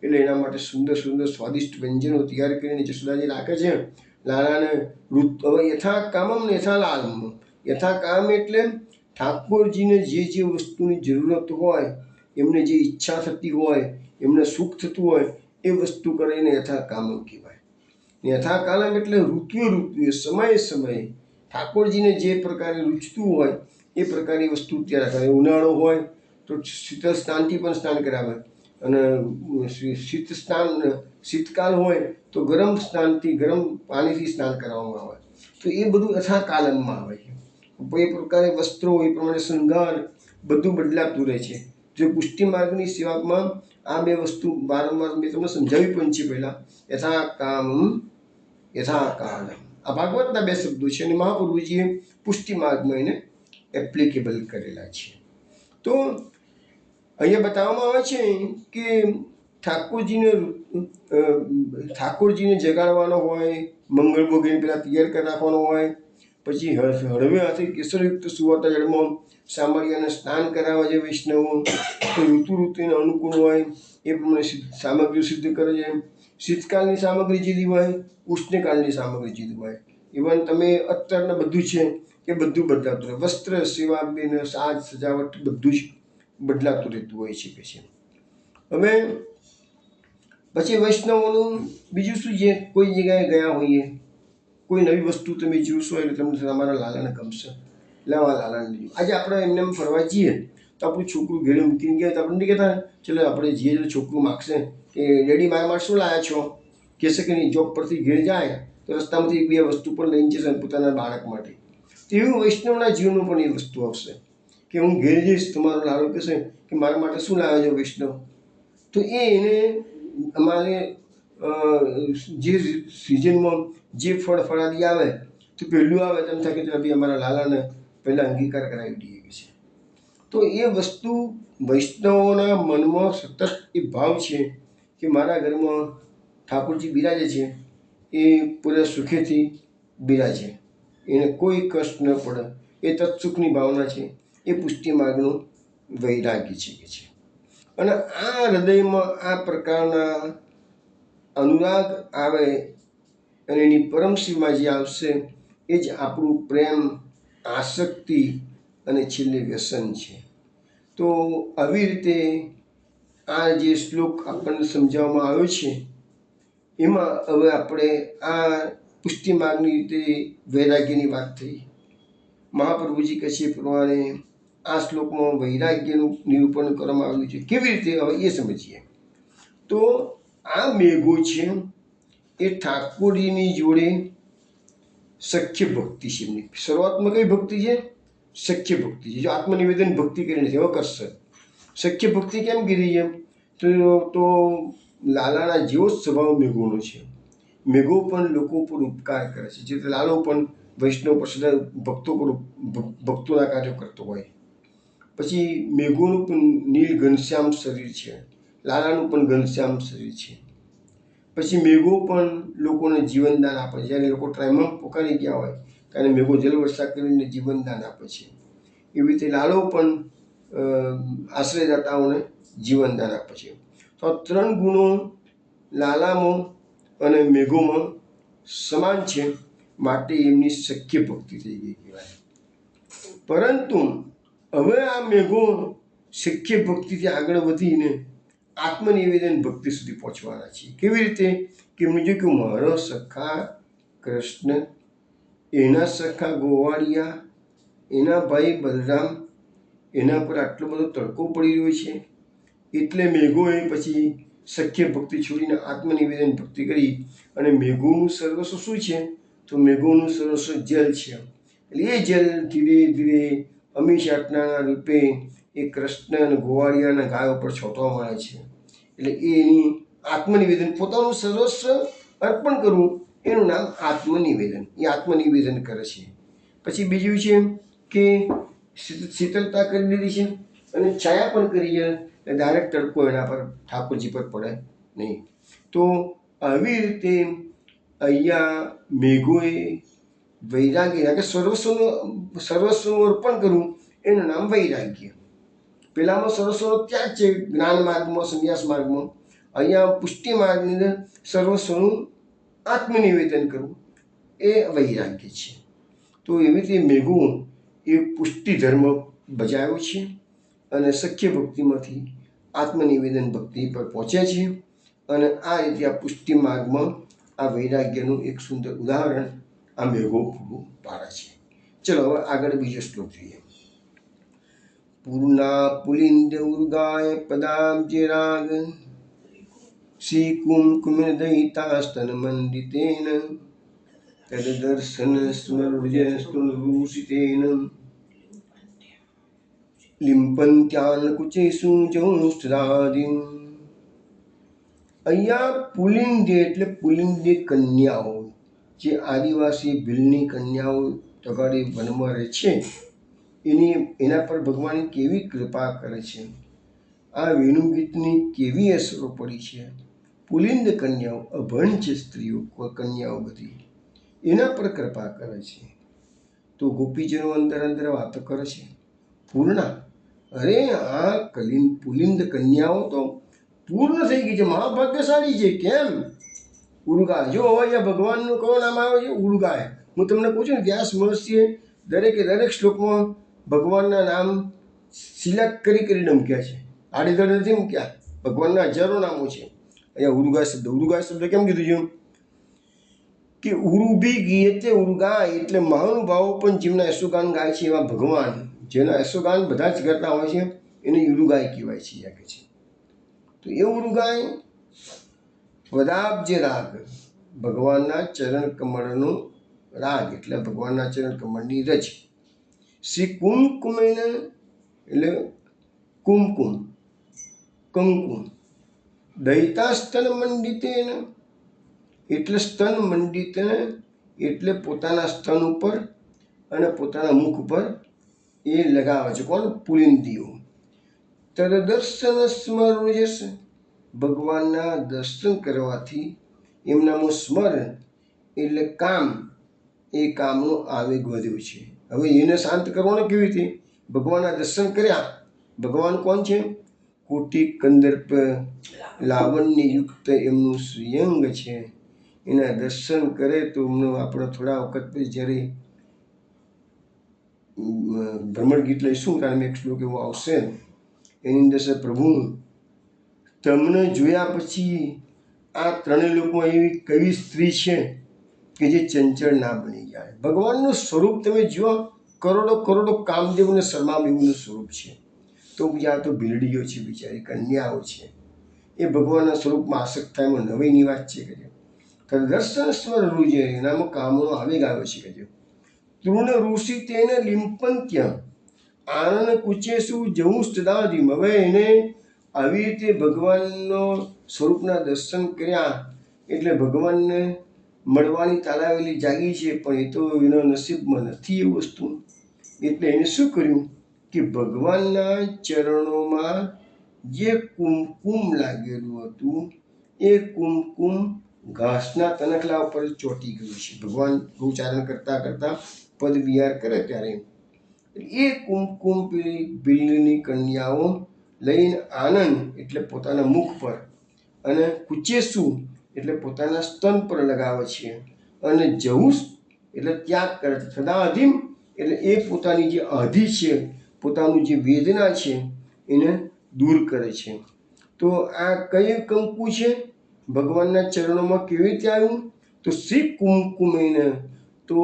એટલે એના માટે સુંદર સુંદર સ્વાદિષ્ટ વ્યંજનો તૈયાર કરીને જશોદાજી રાખે છે. લાલાને હવે યથા કામમ ને યથા લાલમ. યથા કામ એટલે ઠાકોરજીને જે વસ્તુની જરૂરત હોય, એમને જે ઈચ્છા થતી હોય, એમને સુખ થતું હોય એ વસ્તુ કરીને યથા કામમ કહેવાય. યથા કાલમ એટલે ઋતુએ સમયે ઠાકોરજીને જે પ્રકારે રૂચતું હોય એ પ્રકારની વસ્તુ ત્યારે કરે. ઉનાળો હોય તો શીતળ સ્નાનથી પણ સ્નાન કરાવે, અને શીતકાલ હોય તો ગરમ પાણીથી સ્નાન કરાવવામાં આવે. તો એ બધું યથા કાલમમાં આવે છે. એ પ્રકારે વસ્ત્રો, એ પ્રમાણે શૃંગાર બધું બદલાતું રહે છે. જો પુષ્ટિ માર્ગની સેવામાં આ 2 વસ્તુ વારંવાર મેં તમને સમજાવી પણ છે પહેલાં, યથા કામ યથા કાલમ. આ ભાગવતના 2 શબ્દો છે અને મહાપુરુષજીએ પુષ્ટિ માર્ગમાં એને એપ્લિકેબલ કરેલા છે. તો અહીંયા બતાવવામાં આવે છે કે ઠાકોરજીને જગાડવાનો હોય, મંગળ ભોગીને પેલા તૈયાર કરી રાખવાનો હોય, પછી હળવે હાથે કેસરયુક્ત સુવાતા જળમાં સામળિયાને સ્નાન કરાવે છે વૈષ્ણવો. તો ઋતુને અનુકૂળ હોય એ પ્રમાણે સામગ્રી સિદ્ધ કરે છે. શીતકાળની સામગ્રી જુદી હોય, ઉષ્ણકાળની સામગ્રી જુદી હોય. ઇવન તમે અત્યારને બધું છે એ બધું બદલાતું રહે. વસ્ત્ર, સેવા, સાજ સજાવટ બધું જ બદલાતું રહેતું હોય છે. હવે પછી વૈષ્ણવોનું બીજું શું છે, કોઈ જગ્યાએ ગયા હોઈએ, કોઈ નવી વસ્તુ તમે જોશો એટલે તમને તમારા લાલાને ગમશે, લાવા લાલાને લીધું. આજે આપણે એમને ફરવા જઈએ તો આપણું છોકરું ઘેરે મૂકીને ગયા તો આપણે નહીં કહેતા ચલો આપણે જઈએ, છોકરું માગશે કે ડેડી મારા માટે શું લાવ્યા છો, કહેશે કે નહીં, જોબ પરથી ઘેર જાય તો રસ્તામાંથી 1-2 વસ્તુ પણ લઈને જશે પોતાના બાળક માટે. તો એવું વૈષ્ણવના જીવનમાં પણ એ વસ્તુ આવશે કે હું ઘેર જઈશ તો મારો લાલો કહેશે કે મારા માટે શું લાવ્યા છો વૈષ્ણવ. તો એને અમારે જે સિઝનમાં જે ફળાદી આવે તો પહેલું આવે તેમ થાય કે ભાઈ અમારા લાલાને પહેલાં અંગીકાર કરાવી દઈએ છે. તો એ વસ્તુ વૈષ્ણવોના મનમાં સતત એ ભાવ છે કે મારા ઘરમાં ઠાકોરજી બિરાજે છે, એ પૂરા સુખેથી બિરાજે, એને કોઈ કષ્ટ ન પડે, એ તત્સુખની ભાવના છે. એ પુષ્ટિ માર્ગનું વૈરાગ્ય છે. અને આ હૃદયમાં આ પ્રકારના અનુરાગ આવે અને એની પરમ સીમા જે આવશે એ જ આપણું પ્રેમ, આસક્તિ અને છેલ્લે વ્યસન છે. તો આવી રીતે આ જે શ્લોક આપણને સમજાવવામાં આવ્યો છે એમાં હવે આપણે આ પુષ્ટિ માર્ગની રીતે વૈરાગ્યની વાત થઈ. મહાપ્રભુજી કહે છે એ પ્રમાણે આ શ્લોકમાં વૈરાગ્યનું નિરૂપણ કરવામાં આવ્યું છે. કેવી રીતે હવે એ સમજીએ. તો આ મેઘો છે એ ઠાકોરજીની જોડે સખ્ય ભક્તિ છે એમની. શરૂઆતમાં કઈ ભક્તિ છે? સખ્ય ભક્તિ છે. જો આત્મનિવેદન ભક્તિ કરી નથી, હવે કરશે. સખ્ય ભક્તિ કેમ કીધી છે? તો લાલાના જેવો જ સ્વભાવ મેઘોનો છે. મેઘો પણ લોકો ઉપર ઉપકાર કરે છે, જે લાલો પણ વૈષ્ણવ પર સદા ભક્તોના કાર્યો કરતો હોય. પછી મેઘોનું પણ નીલ ઘનશ્યામ શરીર છે, લાલાનું પણ ઘનશ્યામ શરીર છે. પછી મેઘો પણ લોકોને જીવનદાન આપે છે. જ્યારે લોકો ટ્રાયમાં પોકારી ગયા હોય ત્યારે મેઘો જલવર્ષા કરીને જીવનદાન આપે છે. એવી રીતે લાલો પણ આશ્રયદાતાઓને જીવનદાન આપે છે. તો આ 3 ગુણો લાલામાં અને મેઘોમાં સમાન છે, માટે એમની સખ્ય ભક્તિ થઈ ગઈ કહેવાય. પરંતુ હવે આ મેઘો સખ્ય ભક્તિથી આગળ વધીને આત્મનિવેદન ભક્તિ સુધી પહોંચવાના છે. કેવી રીતે? કે એમને જો કે મારો સખા કૃષ્ણ, એના સખા ગોવાળિયા, એના ભાઈ બલરામ, એના પર આટલો બધો તડકો પડી રહ્યો છે, એટલે મેઘોએ પછી સખ્ય ભક્તિ છોડીને આત્મનિવેદન ભક્તિ કરી. અને મેઘોનું સર્વસ્વ શું છે? તો મેઘોનું સર્વસ્વ જલ છે. એટલે એ જલ ધીરે ધીરે અમીષાટનાના રૂપે એ કૃષ્ણ અને ગોવાળિયાના ગાય ઉપર છોટવા મળે છે. એટલે એની આત્મનિવેદન, પોતાનું સર્વસ્વ અર્પણ કરવું, એનું નામ આત્મનિવેદન. એ આત્મનિવેદન કરે છે. પછી બીજું છે કે શીતળતા કરી દીધી છે અને છાયા પણ કરી છે, ડાયરેક્ટ તડકો એના પર ઠાકોરજી પર પડે નહીં. તો આવી રીતે અહીંયા મેઘોએ વૈરાગ્ય કે સર્વસ્વનું અર્પણ કરવું, એનું નામ વૈરાગ્ય. પેલામાં સર્વસ્વનો ત્યાગ છે, જ્ઞાન માર્ગમાં, સંન્યાસ માર્ગમાં. અહીંયા પુષ્ટિ માર્ગની અંદર સર્વસ્વનું આત્મનિવેદન કરવું એ વૈરાગ્ય છે. તો એવી રીતે મેઘો એ પુષ્ટિ ધર્મ બજાવ્યો છે અને સખ્ય ભક્તિમાંથી આત્મનિવેદન ભક્તિ પર પહોંચે છે. અને આ રીતે આ પુષ્ટિ માર્ગમાં આ વૈરાગ્યનું એક સુંદર ઉદાહરણ આ મેઘો પૂરું પાડે છે. ચલો હવે આગળ બીજો શ્લોક જોઈએ. પૂર્ણા પુલિંદ ઉર્ગાય પદાબ્જે રાગ શ્રી કુમકુમદયિતા સ્તન મંડિતેન તદદર્શન સ્મૃજસ્તુરૂષિતેન લિંપંત્યાન કુચેષુ જૌષ્ઠદાદિન. અહીંયા પુલિંદ એટલે પુલિંદી કન્યાઓ, જે આદિવાસી ભીલની કન્યાઓ તગાડી વનમાં રહે છે, એના પર ભગવાન કેવી કૃપા કરે છે. આ વેણુગીતની કેવી અસરો પડી છે. પુલિંદ કન્યાઓ, અભણ છે સ્ત્રીઓ, કન્યાઓ બધી, એના પર કૃપા કરે છે. તો ગોપીજનો અંદર અંદર વાતો કરે છે. પૂર્ણા, અરે આ પુલિંદ કન્યાઓ તો પૂર્ણ થઈ ગઈ છે, મહાભાગ્યશાળી છે. કેમ? ઉર્ગા. જો અહીંયા ભગવાનનું કયું નામ આવે છે? ઉર્ગાય. હું તમને કહું છું ને, વ્યાસ મહર્ષિએ દરેક શ્લોકમાં ભગવાનના નામ સિલેક્ટ કરીને મૂક્યા છે, આડેધડ નથી મૂક્યા. ભગવાનના હજારો નામો છે. અહીંયા ઉર્ગા શબ્દ કેમ કીધું છે? કે ઉરુભી ગીયતે ઉર્ગા, એટલે મહાનુભાવો પણ જેમના યશોગાન ગાય છે એવા ભગવાન, જેના યશોગાન બધા જ કરતા હોય છે, એને ઉરુગાય કહેવાય છે. કે છે તો એ ઉરુગાય પદાબ્જે રાગ, ભગવાનના ચરણ કમળનો રાગ એટલે ભગવાનના ચરણ કમળની રજ. શ્રી કુમકુમેન એટલે કુમકુમ, કંકુમ. દયિતા સ્તન મંડિતેન એટલે સ્તન મંડિતેન એટલે પોતાના સ્તન ઉપર અને પોતાના મુખ ઉપર એ લગાવે છે. કોણ? પુલિંદીઓ. તદદર્શન સ્મરુજસ, ભગવાનના દર્શન કરવાથી એમનામાં સ્મરણ એટલે કામ, એ કામનો આવેગ વધ્યો છે. હવે એને શાંત કરવાનો કેવી રીતે? ભગવાનના દર્શન કર્યા. ભગવાન કોણ છે? કોટી કંદર્પ લાવણ્યયુક્ત એમનું શ્રીઅંગ છે. એના દર્શન કરે તો એમનું આપણે થોડા વખત પછી જ્યારે ભ્રમણ ગીત લઈશું ત્યારે એક શ્લોક એવો આવશે, એની અંદર છે, પ્રભુ તમને જોયા પછી આ ત્રણેય લોકોમાં એવી કઈ સ્ત્રી છે કે જે ચંચળ ના બની જાય. ભગવાનનું સ્વરૂપ તમે જુઓ, કરોડો કામદેવ અને શર્માદેવનું સ્વરૂપ છે. તો બીજા તો ભીલડીઓ છે, બિચારી કન્યાઓ છે, એ ભગવાનના સ્વરૂપમાં આસક્ત થાય એમાં નવાઈની વાત છે. તદર્શન સ્વર રુજે એનામાં કામનો આવેગ આવે છે કે તૃણ ઋષિ તેને લિંપંત્ય આનંદ કુચેસુ જવું સ્તદાધિમ. હવે એને આવી રીતે ભગવાનનો સ્વરૂપના દર્શન કર્યા એટલે ભગવાનને મળવાની તાલાવેલી જાગી છે, પણ એ તો એના નસીબમાં નથી એ વસ્તુ. એટલે એને શું કર્યું કે ભગવાનના ચરણોમાં જે કુમકુમ લાગેલું હતું એ કુમકુમ ઘાસના તનખલા ઉપર ચોંટી ગયું છે. ભગવાન ગૌચારણ કરતા કરતા પદ વિહાર કરે ત્યારે એ કુમકુમ પેલી બિલ્લની કન્યાઓ લઈને આનંદ એટલે પોતાના મુખ પર અને કુચેસુ એટલે પોતાના સ્તન પર લગાવે છે અને જવુસ એટલે ત્યાગ કરે છે. સદાધીમ એટલે એ પોતાની જે આધિ છે, પોતાનું જે વેદના છે એને દૂર કરે છે. તો આ કઈ કંકુ છે ભગવાનના ચરણોમાં કેવી રીતે આવ્યું? તો શ્રી કુમકુમેને તો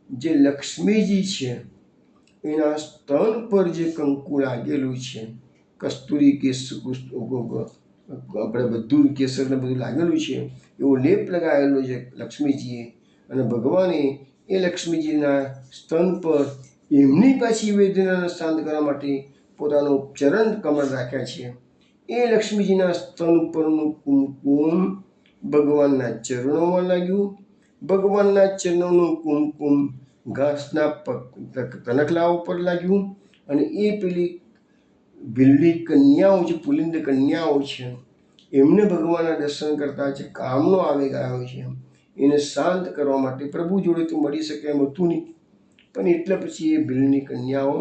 જે લક્ષ્મીજી છે એના સ્તન પર જે કંકુ લાગેલું છે, કસ્તુરી કેસ આપણે બધું કેસર ને બધું લાગેલું છે, એવો લેપ લગાવેલો છે લક્ષ્મીજીએ, અને ભગવાને એ લક્ષ્મીજીના સ્તન પર એમની પાછી વેદનાને શાંત કરવા માટે પોતાનો ચરણ કમળ રાખ્યા છે. એ લક્ષ્મીજીના સ્તન પરનું કુમકુમ ભગવાનના ચરણોમાં લાગ્યું. ભગવાનના ચરણોનું કુમકુમ ઘાસના તનખલા ઉપર લાગ્યું અને એ પેલી બિલ્લી કન્યાઓ જે પુલિંદ કન્યાઓ છે એમને ભગવાનના દર્શન કરતા જે કામનો આવેગ આવ્યો છે એને શાંત કરવા માટે પ્રભુ જોડે તો મળી શકે એમ હતું નહીં, પણ એટલે પછી એ બિલ્લીની કન્યાઓ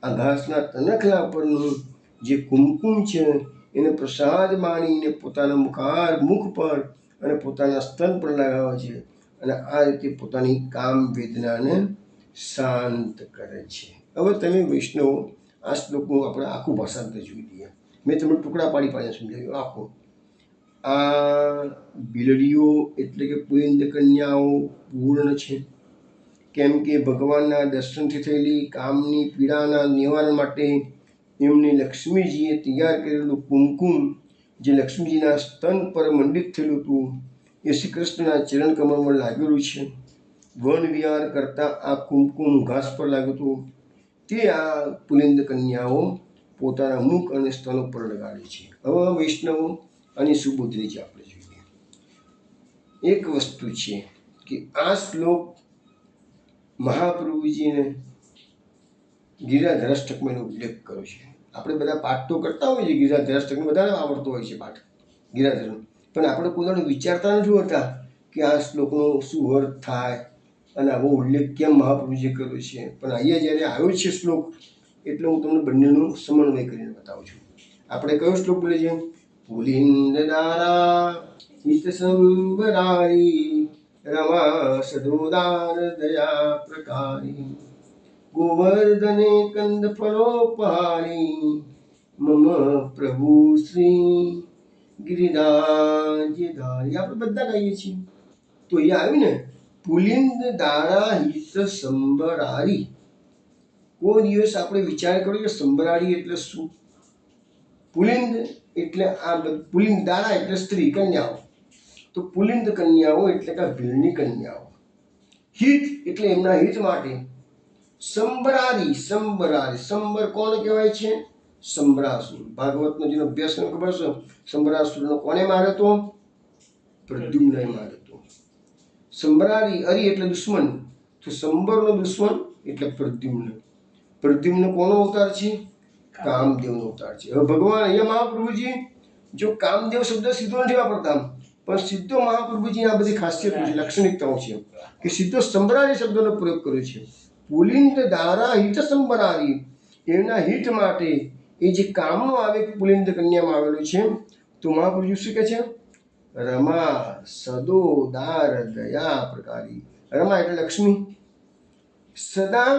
આ ઘાસના તનખલા પરનું જે કુમકુમ છે એને પ્રસાદ માનીને પોતાના મુખ પર અને પોતાના સ્તન પર લગાવે છે અને આ રીતે પોતાની કામ વેદનાને શાંત કરે છે. હવે તમે વૈષ્ણવ આ શ્લોકનું આપણે આખું ભાષાંતર જોઈ લઈએ. મેં તમને ટુકડા પાડી પાડીને સમજાવ્યું આખું. આ બિલડીઓ એટલે કે પુલિંદ કન્યાઓ પૂર્ણ છે, કેમ કે ભગવાનના દર્શનથી થયેલી કામની પીડાના નિવારણ માટે એમને લક્ષ્મીજીએ તૈયાર કરેલું કુમકુમ જે લક્ષ્મીજીના સ્તન પર મંડિત થયેલું હતું એ શ્રી કૃષ્ણના ચરણ કમળમાં લાગેલું છે. વન વિહાર કરતા આ કુમકુમ ઘાસ પર લાગ્યું હતું તે આ પુલિંદ કન્યાઓ પોતાના મુખ અને સ્તનો પર લગાડે છે. હવે વૈષ્ણવો અને સુબુદ્ધની જે આપણે જોઈએ એક વસ્તુ છે કે આ શ્લોક મહાપ્રભુજીને ગિરિરાધરાષ્ટકમાં એનો ઉલ્લેખ કર્યો છે. આપણે બધા પાઠ તો કરતા હોઈએ, ગિરિરાધરાષ્ટકને બધાને આવડતો હોય છે પાઠ ગિરિરાધરનો, પણ આપણે કોઈ વિચારતા નથી હોતા કે આ શ્લોકનો શું અર્થ થાય અને આવો ઉલ્લેખ કેમ મહાપ્રભુજીએ કર્યો છે. પણ અહીંયા જ્યારે આવ્યો છે શ્લોક એટલે હું તમને બંનેનો સમન્વય કરીને બતાવું છું. આપણે કયો શ્લોક બોલે છે? પુલિંદ દારા હિત સંબરારી રમા સદોદાર દયા પ્રકારી ગોવર્ધને કંદ ફળોપહારી મમ પ્રભુ શ્રી ગિરિરાજ ધારી. આપણે બધા ગાઈએ છીએ. તો એ આવ્યું ને પુલિંદ દારા હિત સંબરારી. કોઈ દિવસ આપણે વિચાર કર્યો કે સંબરારી એટલે શું? પુલિંદ એટલે આ પુલિંદ દારા એટલે સ્ત્રી કન્યાઓ, તો પુલિંદ કન્યાઓ એટલે કે ભીલની કન્યાઓ. હિત એટલે એમના હિત માટે. સંબરારી સંબર કોણ કહેવાય છે? સંબરાસુર. ભાગવતનો જેનો અભ્યાસ કરીને ખબર છે સંબરાસુરનો કોને માર્યો તો? પ્રદ્યુમ્નએ માર્યો તો. સંબરારી અરી એટલે દુશ્મન, તો સંબરનો દુશ્મન એટલે પ્રદ્યુમ્ન. પ્રદ્યુમ્ન કોનો અવતાર છે? કામદેવનો અવતાર છે. હવે ભગવાન અહીંયા મહાપ્રભુજી જો કામદેવ શબ્દ સીધો નથી વાપરતા, પણ સીધો મહાપ્રભુજી આ બધી ખાસિયતો છે, લાક્ષણિકતાઓ છે કે સીધો સંબરારી શબ્દનો પ્રયોગ કર્યો છે. પુલિંદ દારા હિત સંબરારી, એના હિત માટે એ જે કામનો આવેગ પુલિંદ કન્યામાં આવેલો છે, તો મહાપ્રભુ શું કહે છે? રમા સદો દાર દયા પ્રકારી. રમા એટલે લક્ષ્મી, સદા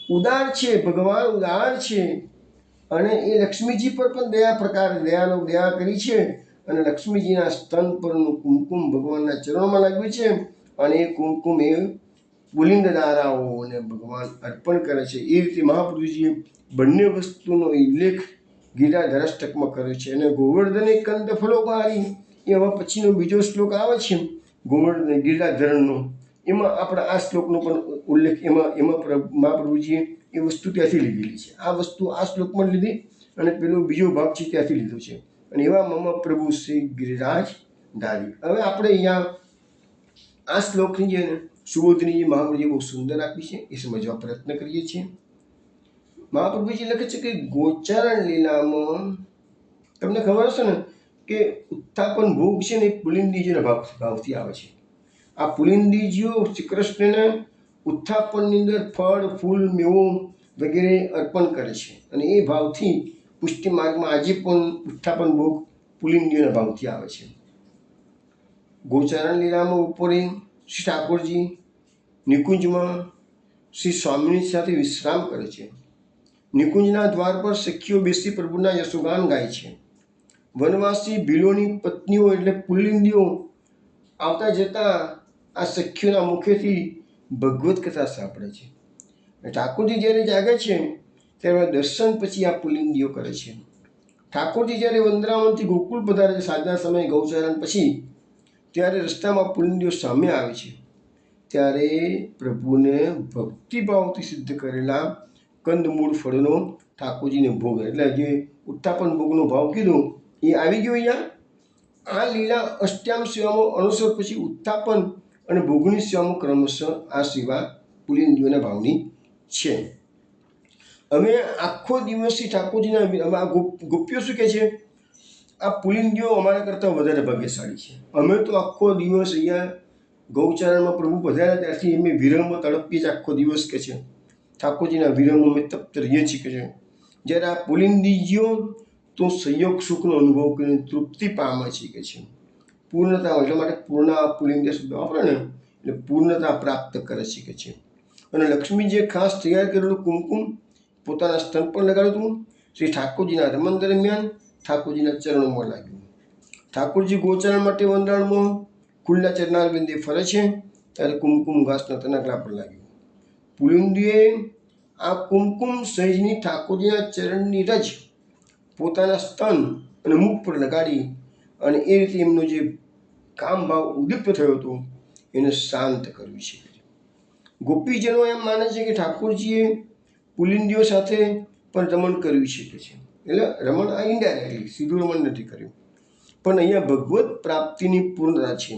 ઉદાર છે, ભગવાન ઉદાર છે અને એ લક્ષ્મીજી પર પણ દયા કરી છે અને લક્ષ્મીજીના સ્તન પરનું કુમકુમ ભગવાનના ચરણોમાં લાગ્યું છે અને એ કુમકુમ એ પુલિંદ દારાઓને ભગવાન અર્પણ કરે છે. એ રીતે મહાપ્રભુજીએ બંને વસ્તુનો ઉલ્લેખ ગિરિરાધરાષ્ટકમાં કર્યો છે. અને ગોવર્ધને કંદ ફળોપહારી એવા પછીનો બીજો શ્લોક આવે છે ગોવર્ધન ગિરિરાજધરણનો, એમાં આપણા આ શ્લોકનો પણ ઉલ્લેખ એમાં મહાપ્રભુજીએ એ વસ્તુ ત્યાંથી લીધેલી છે. આ વસ્તુ આ શ્લોકમાં લીધી અને પેલો બીજો ભાગ છે ત્યાંથી લીધો છે. અને એવા મમ પ્રભુ શ્રી ગિરિરાજ ધારી. હવે આપણે અહીંયા આ શ્લોકની જે સુબોધની જે મહાપ્રભુજીએ બહુ સુંદર આપી છે એ સમજવા પ્રયત્ન કરીએ છીએ. મહાપ્રભુજી લખે છે કે ગોચરણ લીલામાં તમને ખબર હશે ને કે ઉત્થાપન ભોગ છે ને એ પુલિંદીજીના ભાવથી આવે છે. આ પુલિંદીજીઓ શ્રી કૃષ્ણને ઉત્થાપનની અંદર ફળ ફૂલ મેવો વગેરે અર્પણ કરે છે અને એ ભાવથી પુષ્ટિ માર્ગમાં આજે પણ ઉત્થાપન ભોગ પુલિંદીઓના ભાવથી આવે છે. ગોચરણ લીલામાં ઉપરે શ્રી ઠાકોરજી નિકુંજમાં શ્રી સ્વામીની સાથે વિશ્રામ કરે છે. નિકુંજના દ્વાર પર સખીઓ બેસી પ્રભુના યશોગાન ગાય છે. વનવાસી ભીલોની પત્નીઓ એટલે પુલિંદીઓ આવતા જતા આ સખીઓના મુખેથી ભગવત કથા સાંભળે છે. ઠાકોરજી જ્યારે જાગે છે ત્યારે દર્શન પછી આ પુલિંદીઓ કરે છે. ઠાકોરજી જ્યારે વંદરાવનથી ગોકુળ પધારે છે સાંજના સમયે ગૌચરણ પછી, ત્યારે રસ્તામાં પુલિંદીઓ સામે આવે છે. ત્યારે પ્રભુને ભક્તિભાવથી સિદ્ધ કરેલા કંદમૂળ ફળનો ઠાકોરજીને ભોગ, એટલે જે ઉત્થાપન ભોગનો ભાવ કીધો એ આવી ગયો અહીંયા. આ લીલા અષ્ટામ સેવામાં અનુસર પછી ઉત્થાપન અને ભોગની સેવામાં ક્રમશઃ આ સેવા પુલિંદીઓના ભાવની છે. અમે આખો દિવસથી ઠાકોરજીના આ ગોપીઓ શું કહે છે, આ પુલિંદીઓ અમારા કરતાં વધારે ભાગ્યશાળી છે. અમે તો આખો દિવસ અહીંયા ગૌચરણમાં પ્રભુ પધાર્યા ત્યારથી અમે વિરહમાં તડપીએ જ આખો દિવસ કે છે. ઠાકોરજીના વિરહમાં અમે તપ્ત રહીએ છીએ કે છે. જ્યારે આ પુલિંદીજીઓ તો સંયોગ સુખનો અનુભવ કરીને તૃપ્તિ પામે છે કે છે. પૂર્ણતા, એટલા માટે પૂર્ણ પુલિંગ શબ્દ વાપરે ને એટલે પૂર્ણતા પ્રાપ્ત કરે છે કે છે. અને લક્ષ્મીજીએ ખાસ તૈયાર કરેલું કુમકુમ પોતાના સ્તન પર લગાડ્યું હતું. શ્રી ઠાકોરજીના રમણ દરમિયાન ઠાકોરજીના ચરણોમાં લાગ્યું. ઠાકોરજી ગોચરણ માટે વંદરાળમાં ખુલ્લા ચરનાર બિંદે ફરે છે ત્યારે કુમકુમ ઘાસના તનાકડા પર લાગ્યું. પુલિંદીએ આ કુમકુમ સહેજની ઠાકોરજીના ચરણની રજ પોતાના સ્તન અને મુખ પર લગાડી અને એ રીતે એમનો જે કામ ભાવ ઉદ્દીપ્ત થયો હતો એને શાંત કર્યું છે. ગોપીજનો એમ માને છે કે ઠાકોરજીએ પુલિંદીઓ સાથે પણ રમણ કર્યું છે કે છે. એટલે રમણ આ ઇનડાયરેક્ટલી, સીધું રમણ નથી કર્યું, પણ અહીંયા ભગવત પ્રાપ્તિની પૂર્ણતા છે.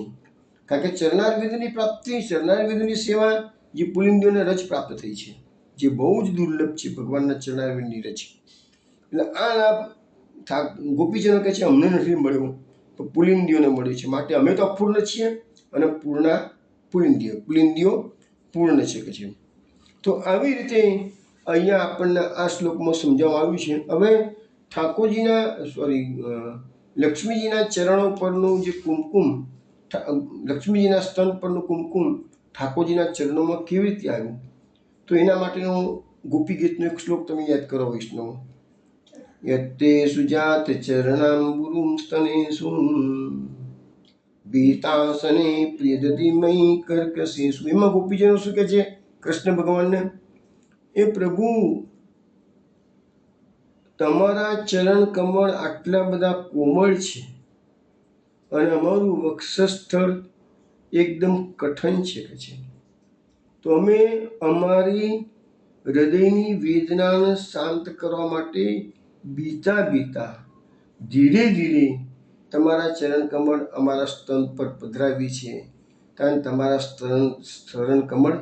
કારણ કે ચરણારવિંદની પ્રાપ્તિ, ચરણારવિંદની સેવા જે પુલિંદીઓને રજ પ્રાપ્ત થઈ છે, જે બહુ જ દુર્લભ છે ભગવાનના ચરણારવિંદની રજ. એટલે આ લાભ ગોપીજનો કહે છે અમને નથી મળ્યો, તો પુલિંદીઓને મળ્યું છે. માટે અમે તો અપૂર્ણ છીએ અને પુલિંદીઓ પૂર્ણ છે કે છે. તો આવી રીતે અહીંયા આપણને આ શ્લોકમાં સમજાવવામાં આવ્યું છે. હવે ઠાકોરજીના લક્ષ્મીજીના ચરણો પરનું જે કુમકુમ, લક્ષ્મીજીના સ્તન પરનું કુમકુમ ઠાકોરજીના ચરણોમાં કેવી રીતે આવ્યું, તો એના માટેનો ગોપી ગીતનો એક શ્લોક તમે યાદ કરો વૈષ્ણવ. યત્તે સુજાત ચરણાંબુરુમ સ્તનેષુ બીતાસને પ્રિયદતિ મયી કર્કશેષુ. એમાં ગોપીજનો શું કહે છે કૃષ્ણ ભગવાનને, એ પ્રભુ તમારા ચરણ કમળ આટલા બધા કોમળ છે અને અમારું વક્ષસ્થળ એકદમ કઠણ છે કે છે. તો અમે અમારી હૃદયની વેદનાને શાંત કરવા માટે બીતા બીતા ધીરે ધીરે તમારા ચરણ કમળ અમારા સ્તન પર પધરાવી છે. કારણ તમારા ચરણ કમળ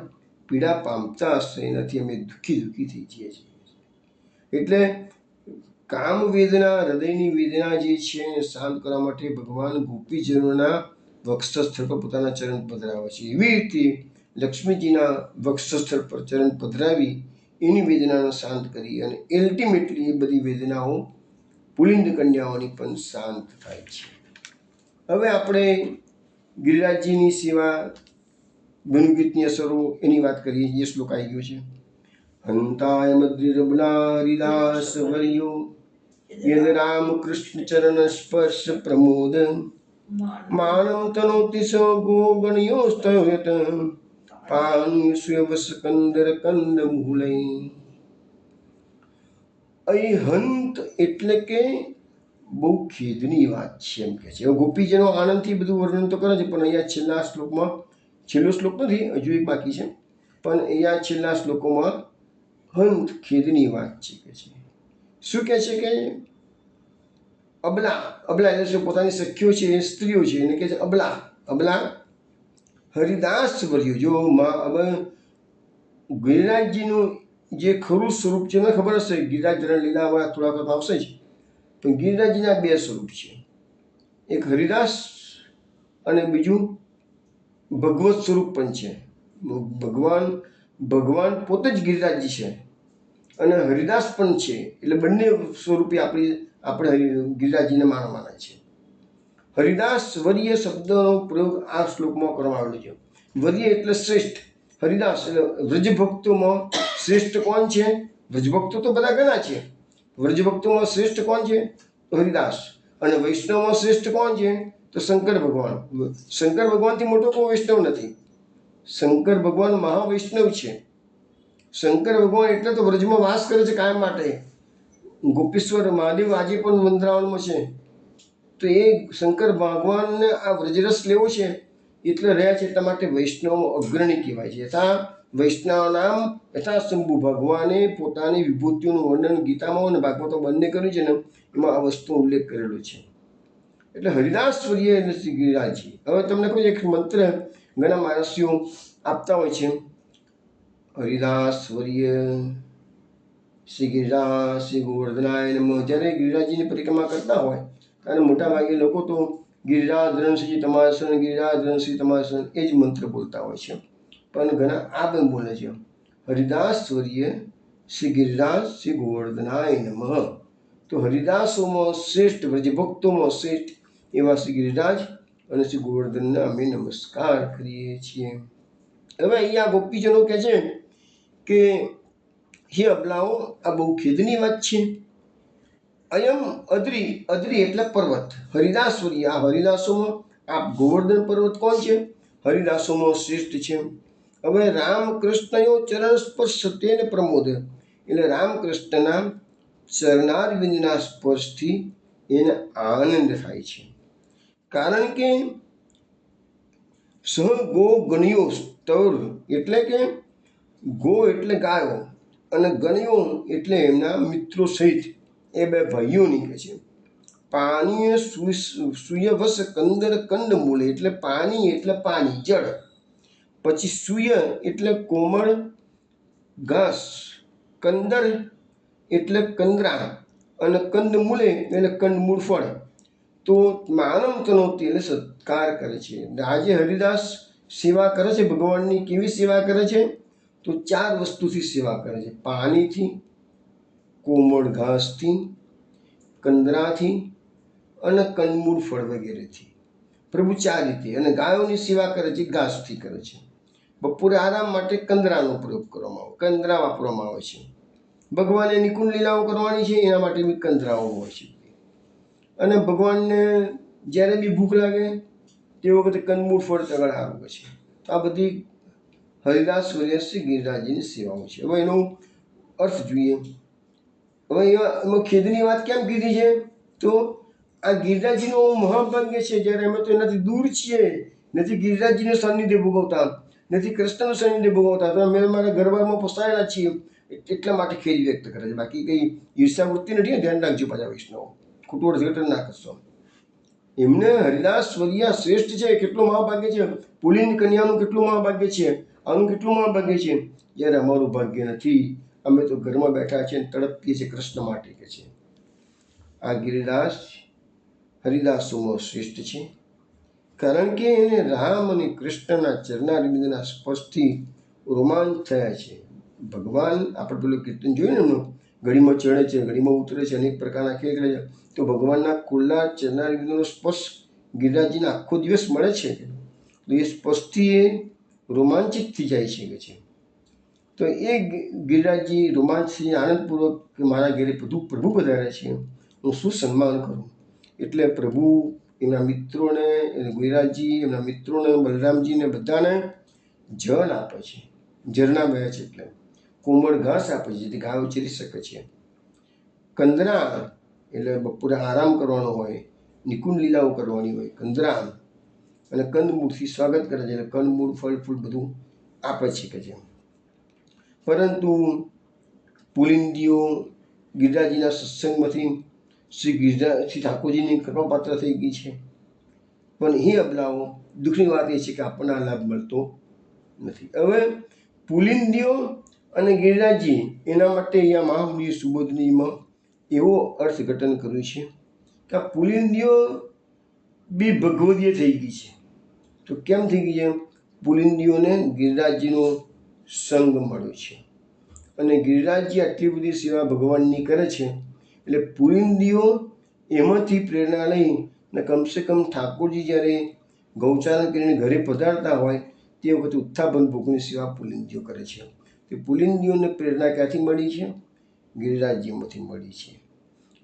પીડા પામતા હશે, એનાથી અમે દુઃખી થઈ જઈએ છીએ. એટલે કામ વેદના, હૃદયની વેદના જે છે એને શાંત કરવા માટે ભગવાન ગોપીજનોના વક્ષસ્થળ પર પોતાના ચરણ પધરાવે છે. એવી રીતે લક્ષ્મીજીના વક્ષસ્થળ પર ચરણ પધરાવી એની વેદનાને શાંત કરી અને અલ્ટિમેટલી એ બધી વેદનાઓ પુલિંદ કન્યાઓની પણ શાંત થાય છે. હવે આપણે ગિરિરાજજીની સેવા ધનુગીતની અસરો એની વાત કરીએ. જે શ્લોક આવી ગયો છે, હંતાય મદ્રિરબલારિદાસ વર્યો યદ રામ કૃષ્ણ ચરણ સ્પર્શ પ્રમોદ માનમ તનોતિ સ ગો ગણયોસ્તયત પાણી સુયવસ કંદર કંદ મૂલય. અહીં હંત એટલે કે બહુ ખેદની વાત છે એમ કહે છે. હવે ગોપીજનો આનંદથી બધું વર્ણન તો કરે છે, પણ અહીંયા છેલ્લા શ્લોકમાં, છેલ્લો શ્લોક નથી, હજુ એક બાકી છે, પણ અહીંયા છેલ્લા શ્લોકોમાં હંત ખેદની વાત છે કે છે. શું કહે છે કે અબલા, અબલા એટલે શું? પોતાની સખીઓ છે, સ્ત્રીઓ છે, એને કહે છે અબલા. અબલા હરિદાસ વર્યો. જો હવે ગિરિરાજજીનું જે ખરું સ્વરૂપ છે ને ખબર હશે, ગિરિરાજ લીલામાં થોડા વખત આવશે જ, પણ ગિરિરાજજીના બે સ્વરૂપ છે, એક હરિદાસ અને બીજું ભગવત સ્વરૂપ પણ છે. ભગવાન પોતે જ ગિરિરાજજી છે અને હરિદાસ પણ છે, એટલે બંને સ્વરૂપે આપણે ગિરિરાજજીને માનવાના છે. હરિદાસ વર્ય શબ્દનો પ્રયોગ આ શ્લોકમાં કરવામાં આવ્યો છે. વર્ય એટલે શ્રેષ્ઠ. હરિદાસ એટલે વ્રજભક્તોમાં શ્રેષ્ઠ કોણ છે? વ્રજભક્તો તો બધા ઘણા છે. વ્રજભક્તોમાં શ્રેષ્ઠ કોણ છે? હરિદાસ. અને વૈષ્ણવમાં શ્રેષ્ઠ કોણ છે? તો શંકર ભગવાન. શંકર ભગવાનથી મોટો કોઈ વૈષ્ણવ નથી. શંકર ભગવાન મહાવૈષ્ણવ છે. શંકર ભગવાન એટલે તો વ્રજમાં વાસ કરે છે કાયમ માટે. ગોપેશ્વર મહાદેવ આજે પણ વૃંદાવનમાં છે. તો એ શંકર ભગવાનને આ વ્રજરસ લેવો છે એટલે રહ્યા છે, એટલા માટે વૈષ્ણવમાં અગ્રણી કહેવાય છે. યથા વૈષ્ણવ નામ યથા શંભુ. ભગવાને પોતાની વિભૂતિઓનું વર્ણન ગીતામાં અને ભાગવતો બંને કર્યું છે ને, એમાં આ વસ્તુનો ઉલ્લેખ કરેલો છે. એટલે હરિદાસ વર્ય શ્રી ગિરિરાજજી. હવે તમને કોઈ એક મંત્ર ઘણા માણસીઓ આપતા હોય છે, હરિદાસ વર્ય શ્રી ગિરિરાજ શ્રી ગોવર્ધનાય નમઃ. જ્યારે ગિરિરાજજીની પરિક્રમા કરતા હોય ત્યારે મોટા ભાગે લોકો તો ગિરિરાજ ધરણશ્રી તમાસન, ગિરિરાજ ધરણશ્રી તમાસન એ જ મંત્ર બોલતા હોય છે, પણ ઘણા આ પણ બોલે છે, હરિદાસ વર્ય શ્રી ગિરિરાજ શ્રી ગોવર્ધનાય નમઃ. તો હરિદાસોમાં શ્રેષ્ઠ, વ્રજભક્તોમાં શ્રેષ્ઠ એવા શ્રી ગિરિરાજ અને શ્રી ગોવર્ધનને અમે નમસ્કાર કરીએ છીએ. હવે અહીંયા ગોપીજનો કહે છે કે હે અબલાઓ, આ બહુ ખેદની વાત છે. અયમ અદ્રી, અદ્રી એટલે પર્વત, હરિદાસ વર્ય, આ હરિદાસોમાં આ ગોવર્ધન પર્વત કોણ છે? હરિદાસોમાં શ્રેષ્ઠ છે. હવે રામકૃષ્ણયો ચરણ સ્પર્શ તેન પ્રમોદ, એટલે રામકૃષ્ણના ચરણારવિંદના સ્પર્શથી એને આનંદ થાય છે. કારણ કે સહ ગો ગણ્યો સ્તર, એટલે કે ગો એટલે ગાયો અને ગણ્યો એટલે એમના મિત્રો સહિત એ બે ભાઈઓની કહે છે. પાણીએ સુયવસ કંદર કંદ મૂલે, એટલે પાણી એટલે પાણી, જળ. પછી સુય એટલે કોમળ ઘાસ, કંદર એટલે કંદરા, અને કંદ મૂલે એટલે કંદમૂળ ફળ. તો માનવ તનોતી એટલે સત્કાર કરે છે. આજે હરિદાસ સેવા કરે છે ભગવાનની. કેવી સેવા કરે છે? તો 4 વસ્તુથી સેવા કરે છે, પાણીથી, કોમળ ઘાસથી, કંદરાથી અને કંદમૂળ ફળ વગેરેથી. પ્રભુ 4 રીતે. અને ગાયોની સેવા કરે છે, ઘાસથી કરે છે. બપોરે આરામ માટે કંદરાનો પ્રયોગ કરવામાં આવે, કંદરા વાપરવામાં આવે છે. ભગવાને નિકુંજ લીલાઓ કરવાની છે એના માટે બી કંદરાઓ હોય છે. અને ભગવાનને જ્યારે બી ભૂખ લાગે તે વખતે કંદમૂળ ફળ તગાડવાનું છે. તો આ બધી હરિદાસ વર્ય શ્રી ગિરિરાજજીની સેવાઓ છે. હવે એનો અર્થ જોઈએ. હવે એમાં ખેદની વાત કેમ કીધી છે? તો આ ગિરિરાજજીનો મહાભાગ્ય છે, જ્યારે અમે તો એનાથી દૂર છીએ, નથી ગિરિરાજજીનું સાનિધ્ય ભોગવતા, નથી કૃષ્ણનું સાનિધ્ય ભોગવતા, તો અમે અમારા ઘરબારમાં ફસાયેલા છીએ, એટલા માટે ખેદ વ્યક્ત કરે છે. બાકી કંઈ ઈર્ષાવૃત્તિ નથી. ધ્યાન રાખજો પાછા વૈષ્ણવ, ખોટું અર્થઘટન ના કરશો. એમને હરિદાસ વર્ય શ્રેષ્ઠ છે, કેટલું મહાભાગ્ય છે. પુલિન કન્યાનું કેટલું મહાભાગ્ય છે, આનું કેટલું મહાભાગ્ય છે, જ્યારે અમારું ભાગ્ય નથી. અમે તો ઘરમાં બેઠા છીએ અને તડપીએ છીએ કૃષ્ણ માટે કે છે. આ ગિરિદાસ હરિદાસોમાં શ્રેષ્ઠ છે, કારણ કે એને રામ અને કૃષ્ણના ચરણારવિંદના સ્પર્શથી રોમાંચ થયા છે. ભગવાન, આપણે પેલું કીર્તન જોયું ને એમનું, ઘડીમાં ચડે છે, ઘડીમાં ઉતરે છે, અનેક પ્રકારના ખેલ કરે છે. તો ભગવાનના ખુલ્લા ચરણારવિંદનો સ્પર્શ ગિરિરાજજીને આખો દિવસ મળે છે, તો એ સ્પર્શથી એ રોમાંચિત થઈ જાય છે કે છે. તો એ ગિરિરાજજી રોમાંચથી આનંદપૂર્વક મારા ઘરે પ્રભુ પધારે છે, હું શું સન્માન કરું. એટલે પ્રભુ એમના મિત્રોને, ગિરિરાજજી એમના મિત્રોને, બલરામજીને બધાને જળ આપે છે, ઝરણા વહે છે, એટલે કોમળ ઘાસ આપે છે જેથી ગાયો ચરી શકે છે. કંદરા એટલે બપોરે આરામ કરવાનો હોય, નિકુંજ લીલાઓ કરવાની હોય, કંદરામ અને કંદમૂળથી સ્વાગત કરે છે. એટલે કંદમૂળ ફળ ફૂલ બધું આપે છે કે છે. પરંતુ પુલિંદીઓ ગિરિરાજજીના સત્સંગમાંથી શ્રી ઠાકોરજીની કૃપાપાત્ર થઈ ગઈ છે. પણ એ અબલાઓ દુઃખની વાત એ છે કે આપણને આ લાભ મળતો નથી. હવે પુલિંદીઓ અને ગિરિરાજજી એના માટે અહીંયા મહામુનિ સુબોધનીમાં એવો અર્થઘટન કર્યું છે કે આ પુલિંદીઓ બી ભગવદીય થઈ ગઈ છે. તો કેમ થઈ ગઈ છે? પુલિંદીઓને ગિરિરાજજીનો સંગ મળ્યો છે અને ગિરિરાજજી આટલી બધી સેવા ભગવાનની કરે છે એટલે પુલિંદીઓ એમાંથી પ્રેરણા લઈને કમસે કમ ઠાકોરજી જ્યારે ગૌચારણ કરીને ઘરે પધારતા હોય તે વખતે ઉત્થાપન ભોગની સેવા પુલિંદીઓ કરે છે. તે પુલિંદીઓને પ્રેરણા ક્યાંથી મળી છે? ગિરિરાજજીમાંથી મળી છે.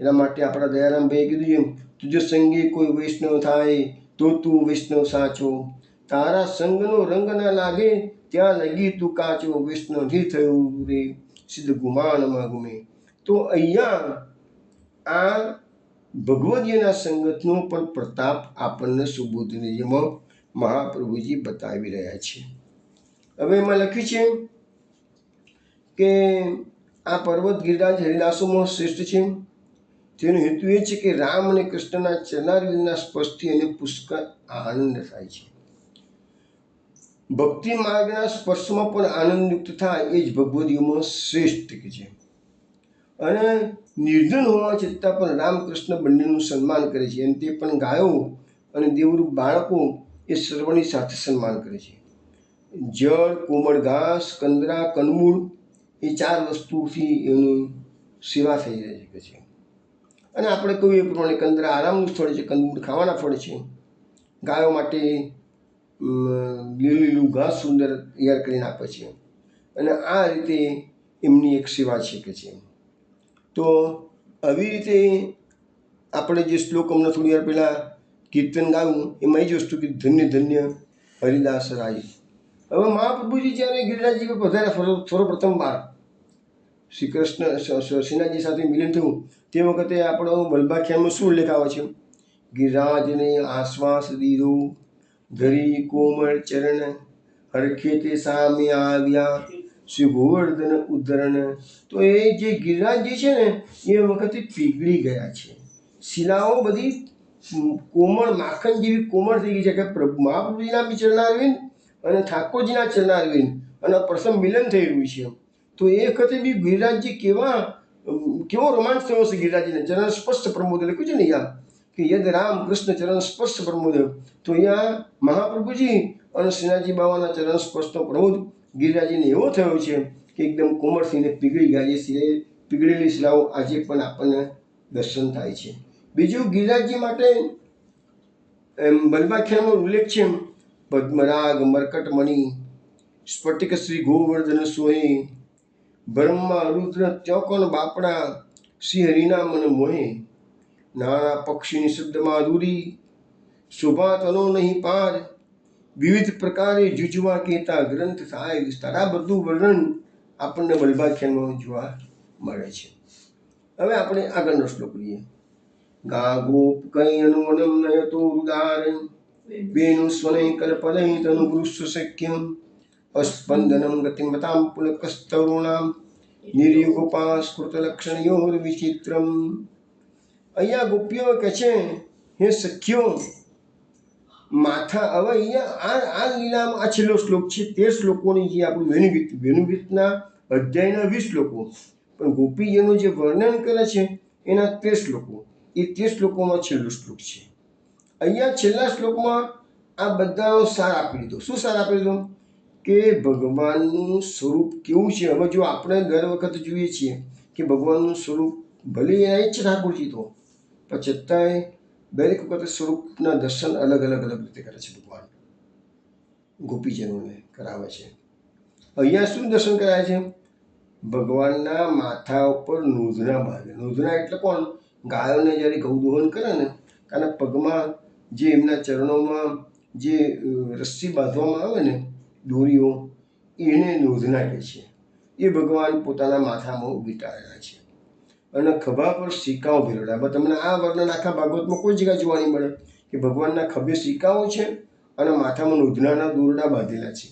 એના માટે આપણા દયારામભાઈએ કીધું એમ, તુજ સંગે કોઈ વૈષ્ણવ થાય તો તું વૈષ્ણવ સાચો, તારા સંગનો રંગ ના લાગે ત્યાં લગી તું કાચો, વૈષ્ણવ નહીં થયું રે સિદ્ધ ગુમાનમાં ગુમે. તો અહીંયા આ ભગવદીયના સંગતનો પણ પ્રતાપ આપણને સુબોધનીયમાં મહાપ્રભુજી બતાવી રહ્યા છે. હવે એમાં લખ્યું છે કે આ પર્વત ગિરિરાજ હરિદાસોમાં શ્રેષ્ઠ છે. તેનો હેતુ એ છે કે રામ અને કૃષ્ણના ચરણારવિંદના સ્પર્શથી એને પુષ્કળ આનંદ થાય છે. ભક્તિ માર્ગના સ્પર્શમાં પણ આનંદયુક્ત થાય એ જ ભગવદીઓમાં શ્રેષ્ઠ છે. અને નિર્ધન હોવા છતાં પણ રામકૃષ્ણ બંનેનું સન્માન કરે છે અને તે પણ ગાયો અને દેવરૂપ બાળકો એ સર્વની સાથે સન્માન કરે છે. જળ, કોમળ ઘાસ, કંદરા, કંદમૂળ એ 4 વસ્તુથી એની સેવા થઈ રહી છે. અને આપણે કહ્યું એ પ્રમાણે કંદરા આરામનું સ્થળ છે, કંદમૂળ ખાવાના ફળ છે. ગાયો માટે લીલું ઘાસ સુંદર તૈયાર કરીને આપે છે અને આ રીતે એમની એક સેવા છે કે છે. તો આવી રીતે આપણે જે શ્લોક હમણાં થોડી વાર પહેલાં કીર્તન ગાયું એમાં એ જ વસ્તુ કે ધન્ય ધન્ય હરિદાસ રાય. હવે મહાપ્રભુજી જ્યારે ગિરિરાજજી પર પધાર્યા સર્વપ્રથમ વાર શ્રી કૃષ્ણ શ્રીનાથજી સાથે મિલન થયું તે વખતે આપણો બલભાખ્યાનમાં શું ઉલ્લેખ આવે છે? ગિરિરાજને આશ્વાસ દીધો, ધરી કોમળ ચરણ, હરખે તે સામે આવ્યા શ્રી ગોવર્ધન ઉદ્ધરણ. તો એ જે ગિરિરાજજી છે ને એ વખતે પીગળી ગયા છે. શિલાઓ બધી કોમળ માખણ જેવી કોમળ થઈ ગઈ છે કે મહાપ્રભુજીના બી ચરણારવિંદ અને ઠાકોરજીના ચરણારવિંદ અને પ્રથમ મિલન થઈ રહ્યું છે. તો એ વખતે બી ગિરિરાજજી કેવો રોમાંચ થયો હશે ગિરિરાજજીને. ચરણ સ્પર્શ પ્રમોદ લખ્યું છે ને અહીંયા કે યદ રામ કૃષ્ણ ચરણ સ્પર્શ પ્રમોદ. તો અહીંયા મહાપ્રભુજી અને શ્રીનાથજી બાવાના ચરણ સ્પર્શનો પ્રમોદ ગિરિરાજજીને એવો થયો છે કે એકદમ કોમળ થઈને પીગળી ગયા. જે પીગળેલી શિલાઓ આજે પણ આપણને દર્શન થાય છે. બીજું ગિરિરાજજી માટે બલભાખ્યાનમાં ઉલ્લેખ છે પદ્મરાગ મરકટમણિ, સ્ફટિક શ્રી ગોવર્ધન સોહે, બ્રહ્મા રુદ્ર ત્યોકોન બાપડા, શ્રી હરિના મન મોહે, નાના પક્ષીની શબ્દ માધુરી, શોભા તનો નહીં પાર, વિવિધ પ્રકારે જુજવા કહેતા ગ્રંથ થાય વિસ્તાર. આ બધું વર્ણન આપણને બલભાખ્યાનમાં જોવા મળે છે. હવે આપણે આગળનો શ્લોક લઈએ. ગા ગોપ કઈ અનુવનમ નયતો ઉદાર, વેણુ સ્વનય કલ્પલય તનુ વૃષ શક્યમ, અસ્પંદનમ ગતિમતામ પુલકસ્તરુણામ, નિર્યુગોપાસ કૃત લક્ષણયોર વિચિત્રમ. અહીંયા ગોપીઓ કહે છે હે સખ્યો માથા. હવે અહીંયા આ લીલામાં આ છેલ્લો શ્લોક છે. 13 શ્લોકોની જે આપણું વેણુગીતના અધ્યાયના 20 શ્લોકો, પણ ગોપીજીનું જે વર્ણન કરે છે એના 13 શ્લોકો. એ 13 શ્લોકોમાં છેલ્લો શ્લોક છે. અહીંયા છેલ્લા શ્લોકમાં આ બધાનો સાર આપી દીધો. શું સાર આપી દીધો? કે ભગવાનનું સ્વરૂપ કેવું છે. હવે જો આપણે દર વખત જોઈએ છીએ કે ભગવાનનું સ્વરૂપ ભલે એના જ છે ઠાકોરજી તો, પણ છતાંય દરેક વખતે સ્વરૂપના દર્શન અલગ રીતે કરે છે ભગવાન. ગોપીજનોને કરાવે છે. અહીંયા શું દર્શન કરાય છે? ભગવાનના માથા ઉપર નોંધના બાંધે. નોંધના એટલે કોણ? ગાયોને જ્યારે ગૌદોહન કરે ને કારણ પગમાં જે એમના ચરણોમાં જે રસ્સી બાંધવામાં આવે ને દોરીઓ, એને નોંધના કહે છે. એ ભગવાન પોતાના માથામાં વીંટાળેલા છે. અને ખભા પર સિક્કાઓ ભેરવડા. તમને આ વર્ણન આખા ભાગવતમાં કોઈ જગ્યા જોવા નહીં મળે કે ભગવાનના ખભે સિક્કાઓ છે અને માથામાં નુધનાના દોરડા બાંધેલા છે.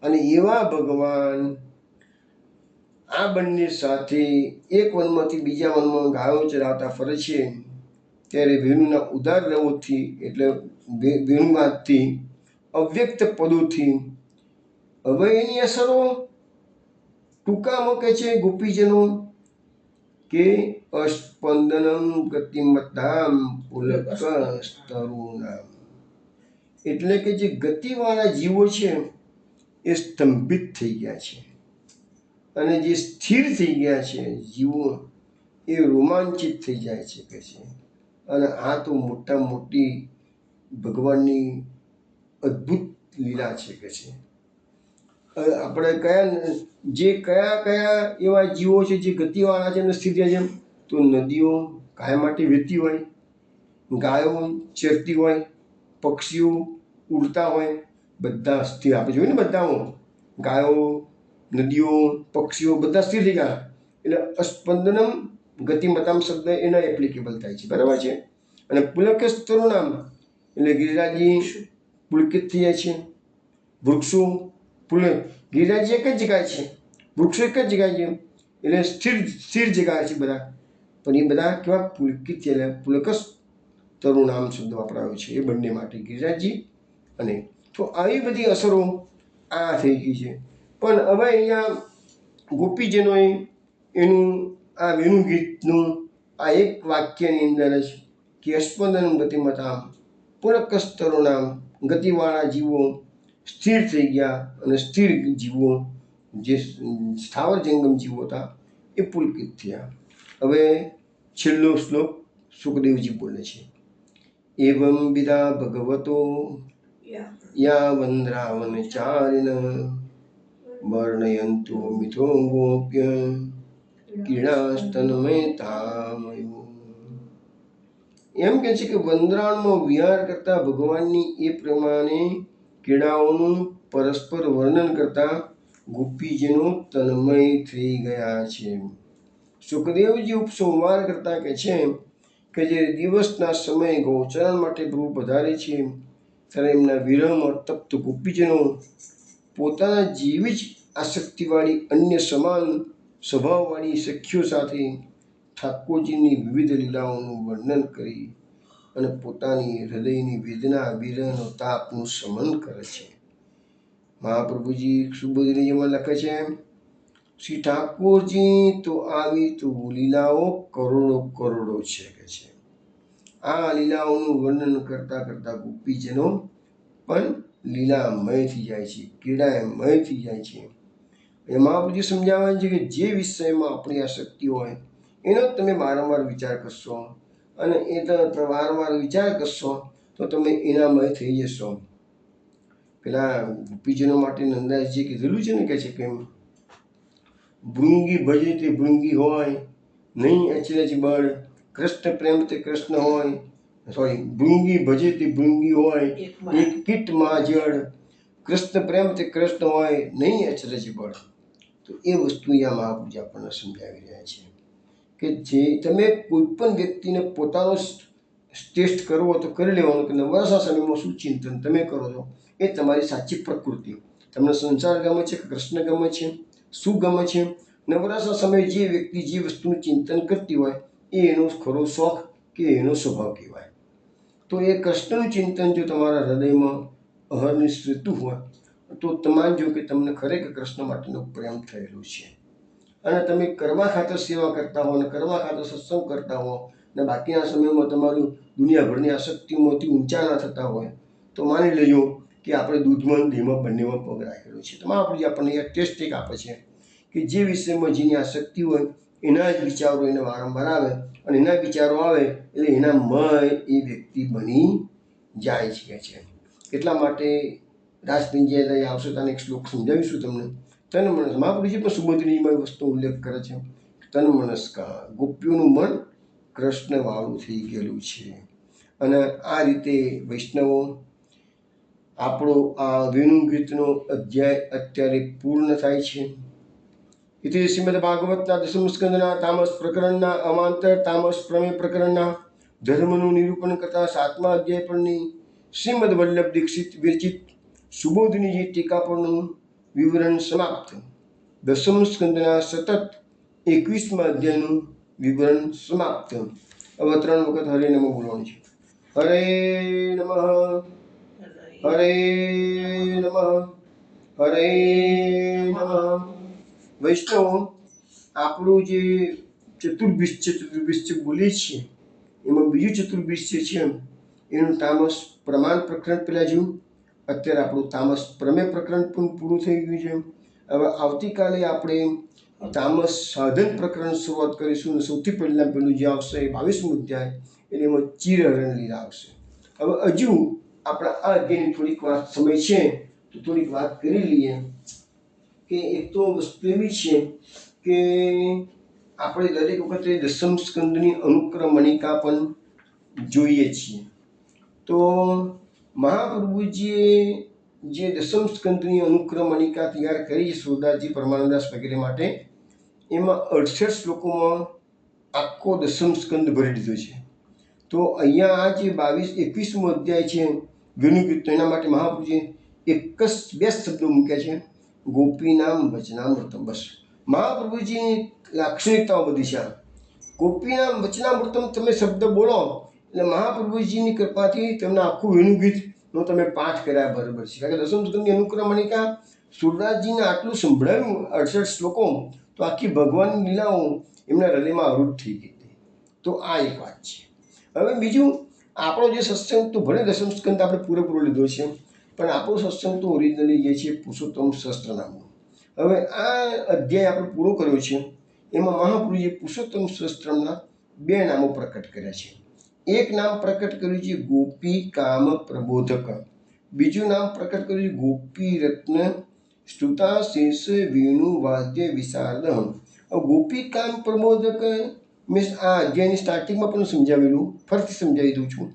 અને એવા ભગવાન આ બંને સાથે એક વનમાંથી બીજા વનમાં ગાયો ચરાવતા ફરે છે. ત્યારે વેણુના ઉદાર રવોથી એટલે વેણુવાદથી અવ્યક્ત પદોથી હવે એની અસરો ટૂંકામાં કહે છે ગોપીજનો કે અસ્પંદનમ ગતિમતામ પુલકસ્તરુણામ, એટલે કે જે ગતિવાળા જીવો છે એ સ્તંભિત થઈ ગયા છે અને જે સ્થિર થઈ ગયા છે જીવો એ રોમાંચિત થઈ જાય છે કે છે. અને આ તો મોટા મોટી ભગવાનની અદ્ભુત લીલા છે કે છે. આપણે કયા એવા જીવો છે જે ગતિવાળા છે અને સ્થિર છે? તો નદીઓ ગાય માટે વહેતી હોય, ગાયો ચરતી હોય, પક્ષીઓ ઉડતા હોય, બધા સ્થિર. આપણે જોયું ને બધામાં ગાયો, નદીઓ, પક્ષીઓ બધા સ્થિર થઈ ગયા. એટલે અસ્પંદનમ ગતિમતામ શબ્દ એના એપ્લિકેબલ થાય છે, બરાબર છે. અને પુલકસ્તરુણામ એટલે ગિરિરાજી પુલકિત થઈ જાય છે. વૃક્ષો ગિરિરાજી એક જ જગ્યાએ છે, વૃક્ષો એક જ જગ્યાએ છે, એટલે સ્થિર જગ્યાએ છે બધા. પણ એ બધા કેવા પુલકિત છે, એટલે પુલકસ તરુણામ શબ્દ વાપરાયો છે એ બંને માટે, ગિરિરાજી અને. તો આવી બધી અસરો આ થઈ ગઈ છે. પણ હવે અહીંયા ગોપીજનોએ એનું આ વેણુ ગીતનું આ એક વાક્યની અંદર જ કે અસ્પંદન ગતિમતામ પુલકસ્તરુણામ, ગતિવાળા જીવો સ્થિર થઈ ગયા અને સ્થિર જીવો જે સ્થાવર જંગમ જીવો હતા એ પુલકિત થયા. હવે છેલ્લો શ્લોક સુખદેવજી બોલે છે, એવં વિદા ભગવતો યા વંદ્રાવનચારિણ વર્ણયંતો મિથો ગોપ્ય ક્રીડાસ્તન્મયતામયો. એમ કે છે કે વંદ્રાવનમાં વિહાર કરતા ભગવાનની એ પ્રમાણે ક્રીડાઓનું પરસ્પર વર્ણન કરતા ગોપીજનો તન્મય થઈ ગયા છે. સુખદેવજી ઉપસંહાર કરતા કહે છે કે જે દિવસના સમયે ગૌચરણ માટે પ્રભુ પધારે છે ત્યારે એમના વિરહમાં તપ્ત ગોપીજનો પોતાના જેવી જ આસક્તિવાળી અન્ય સમાન સ્વભાવવાળી સખીઓ સાથે ઠાકોરજીની વિવિધ લીલાઓનું વર્ણન કરી અને પોતાની હૃદયની વેદના વિરહનો તાપનું શમન કરે છે. મહાપ્રભુજી સુબોધનીજીમાં લખે છે, શ્રી ઠાકોરજી તો આવી તો લીલાઓ કરોડો કરોડો છે કે છે. આ લીલાઓનું વર્ણન કરતા કરતા ગોપીજનો પણ લીલામય થઈ જાય છે, ક્રીડામય થઈ જાય છે. એમાં મહાપ્રભુજી સમજાવે છે કે જે વિષયમાં આપણી આસક્તિ હોય એનો તમે વારંવાર વિચાર કરશો અને એ તમે વારંવાર વિચાર કરશો તો તમે એનામય થઈ જશો. પેલા ગોપીજનો માટે નંદાસજી કીધેલું છે ને, કે છે કે ભૃંગી ભજે તે ભૃંગી હોય નહીં અચરજ બળ, કૃષ્ણ પ્રેમ તે કૃષ્ણ હોય, ભૃંગી ભજે તે ભૃંગી હોય એક કીટ માજડ, કૃષ્ણ પ્રેમ તે કૃષ્ણ હોય નહીં અચરજ બળ. તો એ વસ્તુ અહીંયા મહાપૂજ આપણને સમજાવી રહ્યા છે કે જે તમે કોઈ પણ વ્યક્તિને પોતાનો ટેસ્ટ કરવો તો કરી લેવાનું કે નવરાશા સમયમાં શું ચિંતન તમે કરો છો એ તમારી સાચી પ્રકૃતિ. તમને સંસાર ગમે છે કે કૃષ્ણ ગમે છે, શું ગમે છે? નવરાશા સમયે જે વ્યક્તિ જે વસ્તુનું ચિંતન કરતી હોય એ એનો ખરો શોખ કે એનો સ્વભાવ કહેવાય. તો એ કૃષ્ણનું ચિંતન જો તમારા હૃદયમાં અહર્નિશ રહેતું હોય તો માનજો કે તમને ખરેખર કૃષ્ણ માટેનો પ્રેમ થયેલો છે. અને તમે કરવા ખાતર સેવા કરતા હો અને કરવા ખાતર સત્સંગ કરતા હો અને બાકીના સમયમાં તમારું દુનિયાભરની આસક્તિઓમાંથી ઊંચા ના થતા હોય તો માની લેજો કે આપણે દૂધમાં ઘીમાં બંનેમાં પગ રાખેલો છે. તો મહાપ્રભુજી આપણને એક ટેસ્ટ એક આપે છે કે જે વિષયમાં જેની આસક્તિ હોય એના જ વિચારો એને વારંવાર આવે અને એના વિચારો આવે એટલે એના મય એ વ્યક્તિ બની જાય છે. એટલા માટે રાસપિંજય આવશે ત્યારે એક શ્લોક સમજાવીશું તમને. તન મનસ મહાપ્રભુજી પણ સુબોધનીમાં વસ્તુ ઉલ્લેખ કરે છે. તન મનસ્કા ગોપીઓનું મન કૃષ્ણવાળું થઈ ગયેલું છે. અને આ રીતે વૈષ્ણવો આપણો આ વેણુ ગીતનો અધ્યાય અત્યારે પૂર્ણ થાય છે. इति श्रीमद्भागवतना दशम स्कंदना तामस प्रकरणના અમાંતર તામસ પ્રમેય પ્રકરણના ધર્મનું નિરૂપણ કરતા 7મા અધ્યાય પરની શ્રીમદ વલ્લભ દીક્ષિત વિરચિત સુબોધનીજી ટીકા પરનું વિવરણ સમાપ્ત. દશમ સ્કંદના સતત 21મા અધ્યાયનું વિવરણ સમાપ્ત. હવે 3 વખત હરે નમઃ બોલવાનું છે. હરે નમઃ, હરે નમઃ, હરે નમઃ. વૈષ્ણવ, આપણું જે ચતુર્ભિષ્ચ બોલીએ છીએ એમાં બીજું ચતુર્ભિષ્ચ છે એનું તામસ પ્રમાણ પ્રકરણ પેલા જેવું. અત્યારે આપણું તામસ પ્રમેય પ્રકરણ પણ પૂરું થઈ ગયું છે. હવે આવતીકાલે આપણે તામસ સાધન પ્રકરણ શરૂઆત કરીશું. સૌથી પહેલાં પેલું જે આવશે એ 22મો અધ્યાય, એટલે એમાં ચિરહરણ લીલા આવશે. હવે હજુ આપણા આ અધ્યાયની થોડીક વાત સમય છે તો થોડીક વાત કરી લઈએ. કે એક તો વસ્તુ એવી છે કે આપણે દરેક વખતે દશમ સ્કંદની અનુક્રમણિકા પણ જોઈએ છીએ. તો મહાપ્રભુજીએ જે દશમ સ્કંદની અનુક્રમણિકા તૈયાર કરી છે સુરદાસજી, પરમાનંદાસ વગેરે માટે, એમાં 68 શ્લોકોમાં આખો દશમ સ્કંદ ભરી દીધો છે. તો અહીંયા આ જે 21મો અધ્યાય છે વેણુગીત, એના માટે મહાપ્રભુજીએ બે શબ્દો મૂક્યા છે, ગોપીનામ વચનામૃતમ. બસ મહાપ્રભુજીની લાક્ષણિકતાઓ બધી છે. ગોપીનામ વચનામૃતમ તમે શબ્દ બોલો એટલે મહાપ્રભુજીની કૃપાથી તમને આખું વેણુગીતનો તમે પાઠ કર્યા બરાબર છે. કારણ કે દશમ સ્કંદની અનુક્રમણિકા સુરદાસજીને આટલું સંભળાવ્યું 68 શ્લોકો, તો આખી ભગવાનની લીલાઓ એમના હૃદયમાં અવૃત થઈ ગઈ હતી. તો આ એક વાત છે. હવે બીજું, આપણો જે સત્સંગ તો ભલે દશમ સ્કંદ આપણે પૂરેપૂરો લીધો છે, પણ આપણો સત્સંગ તો ઓરિજિનલી જે છે પુરુષોત્તમ સહસ્ત્રનામનો. હવે આ અધ્યાય આપણે પૂરો કર્યો છે, એમાં મહાપ્રભુજીએ પુરુષોત્તમ સહસ્ત્રનામના 2 નામો પ્રકટ કર્યા છે. એક નામ પ્રકટ કર્યું છે ગોપી કામ પ્રબોધક, બીજું નામ પ્રકટ કર્યું છે ગોપી રત્ન સ્તુતા શેષ વેણુ વાદ્ય વિશારદ. ગોપી કામ પ્રબોધક મીન્સ આ અધ્યાયની સ્ટાર્ટિંગમાં પણ સમજાવેલું, ફરીથી સમજાવી દઉં છું.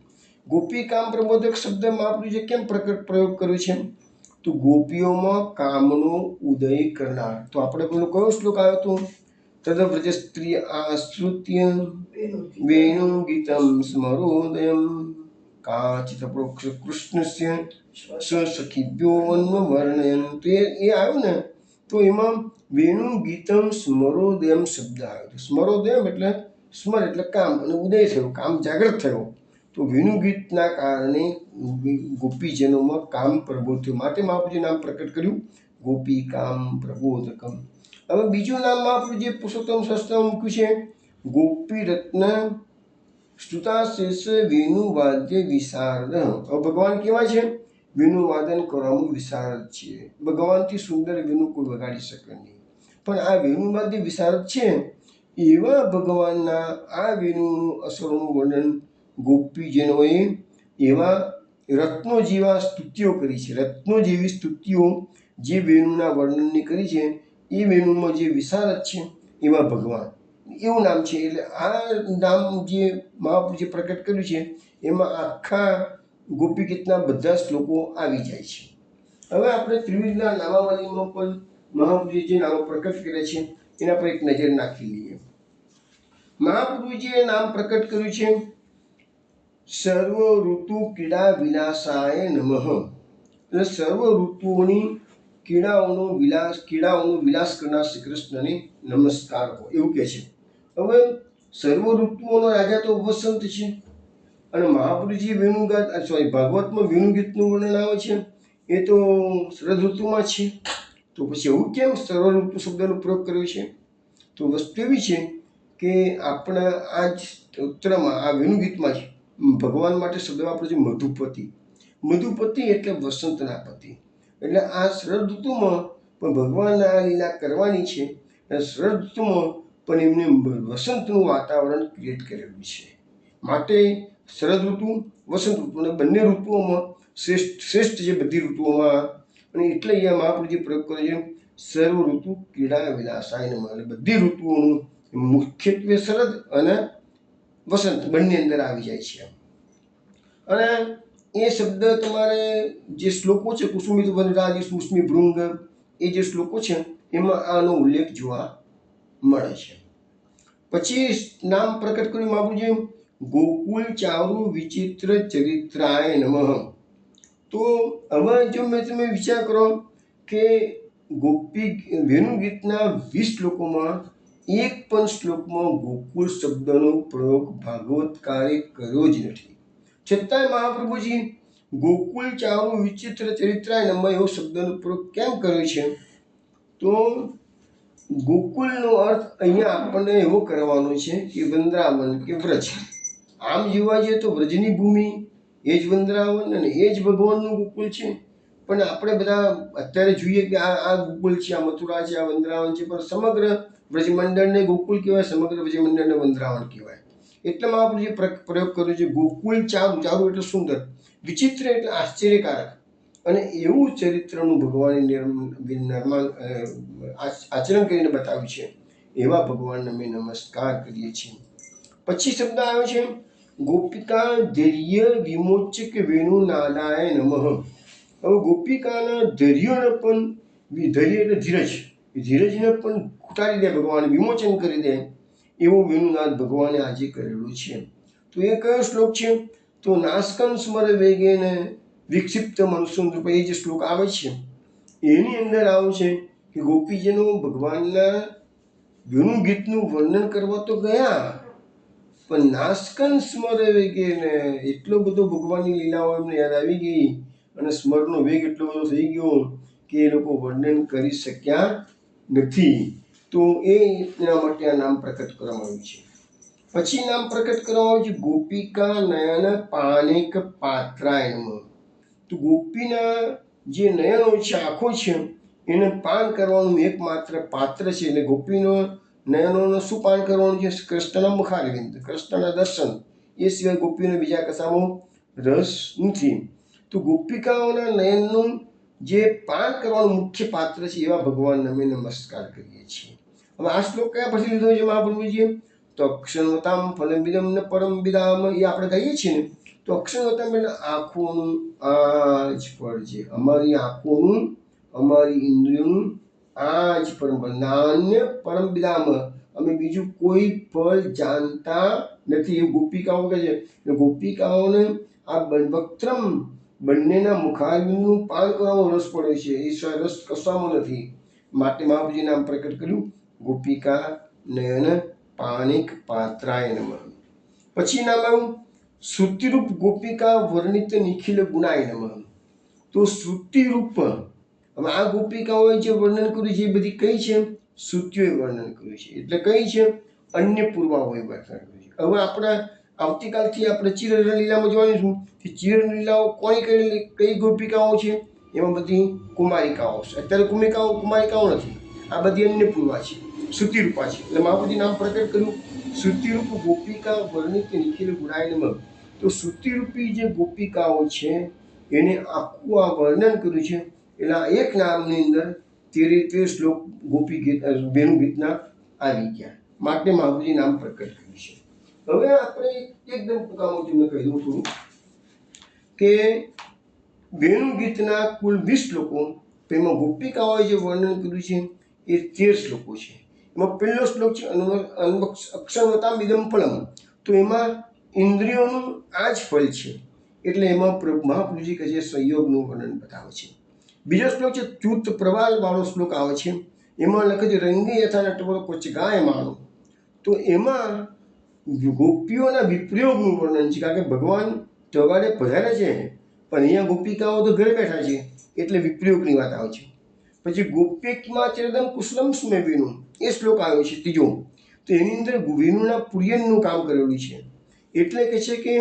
ગોપી કામ પ્રબોધક શબ્દ મહાપ્રભુજીએ કેમ પ્રયોગ કર્યો છે? તો ગોપીઓમાં કામનો ઉદય કરનાર. તો આપણે પેલો કયો શ્લોક આવ્યો હતો? તદવ્રજ સ્ત્રી આશ્રુત્ય વેણુ ગીતમ સ્મરોદયમ કાચિત પ્રોક્ષ કૃષ્ણસ્ય સખીભ્યો વર્ણયન. તો એ આવ્યું ને, તો એમાં વેણુ ગીતમ સ્મરોદયમ શબ્દ આવ્યો. સ્મરોદયમ એટલે સ્મર એટલે કામ, અને ઉદય થયો, કામ જાગૃત થયો. તો વેણુ ગીતના કારણે ગોપીજનોમાં કામ પ્રબોધ થયું, માટે મહાપ્રભુજીએ નામ પ્રકટ કર્યું ગોપી કામ પ્રબોધકમ. હવે બીજું નામ મહાપ્રભુજીએ પુરુષોત્તમ સહસ્ત્રનામમાં મૂક્યું છે ગોપી રત્ન સ્તુતાશેષ વેણુ વાદ્ય વિશારદ. હવે ભગવાન કેવા છે? વેણુ વાદન કરવામાં વિશારદ છે. ભગવાનથી સુંદર વેણુ કોઈ વગાડી શકે નહીં. પણ આ વેણુ વાદ્ય વિશારદ છે, એવા ભગવાનના આ વેણુનું અસરોનું વર્ણન ગોપીજનોએ એવા રત્નો જેવા સ્તુતિઓ કરી છે. રત્નો જેવી સ્તુતિઓ જે વેણુના વર્ણનની કરી છે, એ વેણુમાં જે વિશારદ છે એવા ભગવાન, એવું નામ છે. એટલે આ નામ જે મહાપ્રભુજીએ પ્રકટ કર્યું છે એમાં આખા ગોપી ગીતના બધા શ્લોકો આવી જાય છે. હવે આપણે ત્રિવિધના નામાવલીમાં પણ મહાપ્રભુજીએ જે નામો પ્રકટ કર્યા છે એના પર એક નજર નાખી લઈએ. મહાપ્રભુજીએ નામ પ્રકટ કર્યું છે સર્વ ઋતુ ક્રીડા વિલાસાય નમઃ. એટલે સર્વ ઋતુઓની કીડાઓનો વિલાસ કરનાર શ્રી કૃષ્ણને નમસ્કાર હો, એવું કહે છે. હવે સર્વ ઋતુઓનો રાજા તો વસંત છે, અને મહાપ્રભુજી ભાગવતમાં વેણુગીતનું વર્ણન આવે છે એ તો શરદ ઋતુમાં છે. તો પછી એવું કેમ સર્વ ઋતુ શબ્દનો પ્રયોગ કર્યો છે? તો વસ્તુ એવી છે કે આપણા આ જ સ્તોત્રમાં, આ વેણુગીતમાં જ ભગવાન માટે શબ્દ વાપરે છે મધુપતિ. મધુપતિ એટલે વસંતના પતિ. એટલે આ શરદ ઋતુમાં પણ ભગવાનને આ લીલા કરવાની છે, અને શરદ ઋતુમાં પણ એમને વસંતનું વાતાવરણ ક્રિએટ કરેલું છે. માટે શરદ ઋતુ, વસંત ઋતુ, અને બંને ઋતુઓમાં શ્રેષ્ઠ છે બધી ઋતુઓમાં. અને એટલે અહીંયા મહાપ્રભુજી પ્રયોગ કરે છે સર્વ ઋતુ ક્રીડા વિલાસાય નમઃ. એટલે બધી ઋતુઓનું મુખ્યત્વે શરદ અને વસંત બંને અંદર આવી જાય છે. અને એ શબ્દ તમારે જે શ્લોકો છે કુસુમિત વનરાજી સુસ્મી ભૃંગ, એ જે શ્લોકો છે એમાં આનો ઉલ્લેખ જોવા મળે છે. પછી નામ પ્રકટ કર્યું મહાપ્રભુજી ગોકુલ ચારુ વિચિત્ર ચરિત્રાય નમઃ. તો હવે જો તમે વિચાર કરો કે ગોપી વેણુ ગીતના 20 શ્લોકોમાં એક પણ શ્લોકમાં ગોકુળ શબ્દનો પ્રયોગ ભાગવતકારે કર્યો જ નથી. છતાંય મહાપ્રભુજી ગોકુળ ચારુ વિચિત્ર ચરિત્રાય નમઃ એવો શબ્દનો પ્રયોગ કેમ કર્યો છે? તો ગોકુળનો અર્થ અહીંયા આપણને એવો કરવાનો છે કે વૃંદાવન કે વ્રજ. આમ જોવા જઈએ તો વ્રજની ભૂમિ એ જ વૃંદાવન અને એ જ ભગવાનનું ગોકુળ છે. પણ આપણે બધા અત્યારે જોઈએ કે આ ગોકુળ છે, આ મથુરા છે, આ વૃંદાવન છે, પણ સમગ્ર વ્રજમંડળને ગોકુળ કહેવાય, સમગ્ર વ્રજમંડળને વૃંદાવન કહેવાય. એટલામાં આપણે જે પ્રયોગ કર્યો છે ગોકુળ ચારુ. ચારુ એટલે સુંદર, વિચિત્ર એટલે આશ્ચર્યકારક, અને એવું ચરિત્રનું ભગવાને આચરણ કરીને બતાવ્યું છે. એવા ભગવાનને અમે નમસ્કાર કરીએ છીએ. પછી શબ્દ આવ્યો છે ગોપિકા ધૈર્ય વિમોચક વેણુ નાદાય નમઃ. હવે ગોપિકાના ધૈર્યને પણ, ધૈર્ય એટલે ધીરજ, ધીરજને પણ ઘટાડી દે ભગવાન, વિમોચન કરી દે એવો વેણુનાદ ભગવાને આજે કરેલું છે. તો એ કયો શ્લોક છે? તો નાસ્કન સ્મર વેગેને વિક્ષિપ્ત મનસુન રૂપે, એ જે શ્લોક આવે છે એની અંદર આવું છે કે ગોપીજનો ભગવાનના વેણુ ગીતનું વર્ણન કરવા તો ગયા, પણ નાસ્કન સ્મર વેગેને એટલો બધો ભગવાનની લીલાઓ એમને યાદ આવી ગઈ અને સ્મરનો વેગ એટલો બધો થઈ ગયો કે એ લોકો વર્ણન કરી શક્યા નથી. તો એના માટે આ નામ પ્રકટ કરવામાં આવ્યું છે. પછી નામ પ્રકટ કરવામાં આવ્યું છે ગોપિકા નયન પાનેક પાત્રાય નમઃ. તો ગોપીના જે નયનો છે, આંખો છે, એને પાન કરવાનું એકમાત્ર પાત્ર છે. એટલે ગોપીનો નયનોનું શું પાન કરવાનું છે? કૃષ્ણના મુખારવિંદ, કૃષ્ણના દર્શન, એ સિવાય ગોપીનો બીજા કશામાં રસ નથી. તો ગોપિકાઓના નયનનું જે પાન કરવાનું મુખ્ય પાત્ર છે એવા ભગવાનને અમે નમસ્કાર કરીએ છીએ. હવે આ શ્લોક કયા પછી લીધો છે મહાપ્રભુજીએ? તો અક્ષરવતામ ફલમિદમ ન પરમ વિદામ, એ આપણે કહીએ છીએ ને. તો અક્ષરવતામ એટલે આંખોનું આ જ ફળ છે, અમારી આંખોનું, અમારી ઇન્દ્રિયોનું આ જ પરમ ફળ. નાન્ય પરમ વિદામ, અમે બીજું કોઈ ફળ જાણતા નથી એવું ગોપિકાઓ કહે છે. ગોપિકાઓને આ વક્ત્રમ બંનેના મુખારવિંદનું પાન કરવામાં રસ પડે છે, એ રસ કશામાં નથી. માટે મહાપ્રભુજી નામ પ્રકટ કર્યું ગોપિકા નયન પાનિક પાત્રાય નમઃ. પછી નામ આવ્યું શ્રુતિરૂપ ગોપિકા વર્ણિત નિખિલ ગુણાય નમઃ. તો શ્રુતિરૂપ, હવે આ ગોપિકાઓએ જે વર્ણન કર્યું છે એ બધી કઈ છે? શ્રુતિઓએ વર્ણન કર્યું છે. એટલે કઈ છે? અન્ય પૂર્વાઓએ વર્ણન કર્યું છે. હવે આપણે આવતીકાલથી આપણે ચિરલીલામાં જોવાનું છું કે ચિરલીલાઓ કોની કઈ ગોપિકાઓ છે? એમાં બધી કુમારિકાઓ છે. અત્યારે કુમારિકાઓ નથી, આ બધી અન્ય પૂર્વા છે, શ્રુતિરૂપા છે. એટલે મહાપ્રભુજી નામ પ્રકટ કર્યું શ્રુતિરૂપ ગોપિકા વર્ણિત નિખિલ ગુણાય નમઃ. તો શ્રુતિરૂપી જે ગોપિકાઓ છે એને આખું આ વર્ણન કર્યું છે. એટલે એક નામની અંદર 13 શ્લોક ગોપી ગીત વેણુ ગીતના આવી ગયા. માટે મહાપ્રભુજી નામ પ્રકટ કર્યું છે. હવે આપણે એકદમ ટૂંકામાં તમને કહી દઉં થોડું કે વેણુ ગીતના કુલ 20 શ્લોકો, તેમાં ગોપિકાઓએ જે વર્ણન કર્યું છે એ 13 શ્લોકો છે. એમાં પહેલો શ્લોક છે અક્ષરવતામ ઇદમ ફલમ. તો એમાં ઇન્દ્રિયોનું આ જ ફળ છે, એટલે એમાં મહાપ્રભુજી કહે છે સંયોગનું વર્ણન બતાવે છે. બીજો શ્લોક છે ચ્યુત પ્રવાલ વાળો શ્લોક આવે છે. એમાં લખે છે રંગી યથા નટવર કોચ ગાય માનો. તો એમાં ગોપીઓના વિપ્રયોગનું વર્ણન છે, કારણ કે ભગવાન ચોગાડે પધારે છે પણ અહીંયા ગોપિકાઓ તો ઘરે બેઠા છે, એટલે વિપ્રયોગની વાત આવે છે. પછી ગોપ્યમાં ચરદમ કુશલમ સ્મે વેણુ, એ શ્લોક આવ્યો છે ત્રીજો. તો એની અંદર વેણુના પૂર્યનનું કામ કરેલું છે. એટલે કે છે કે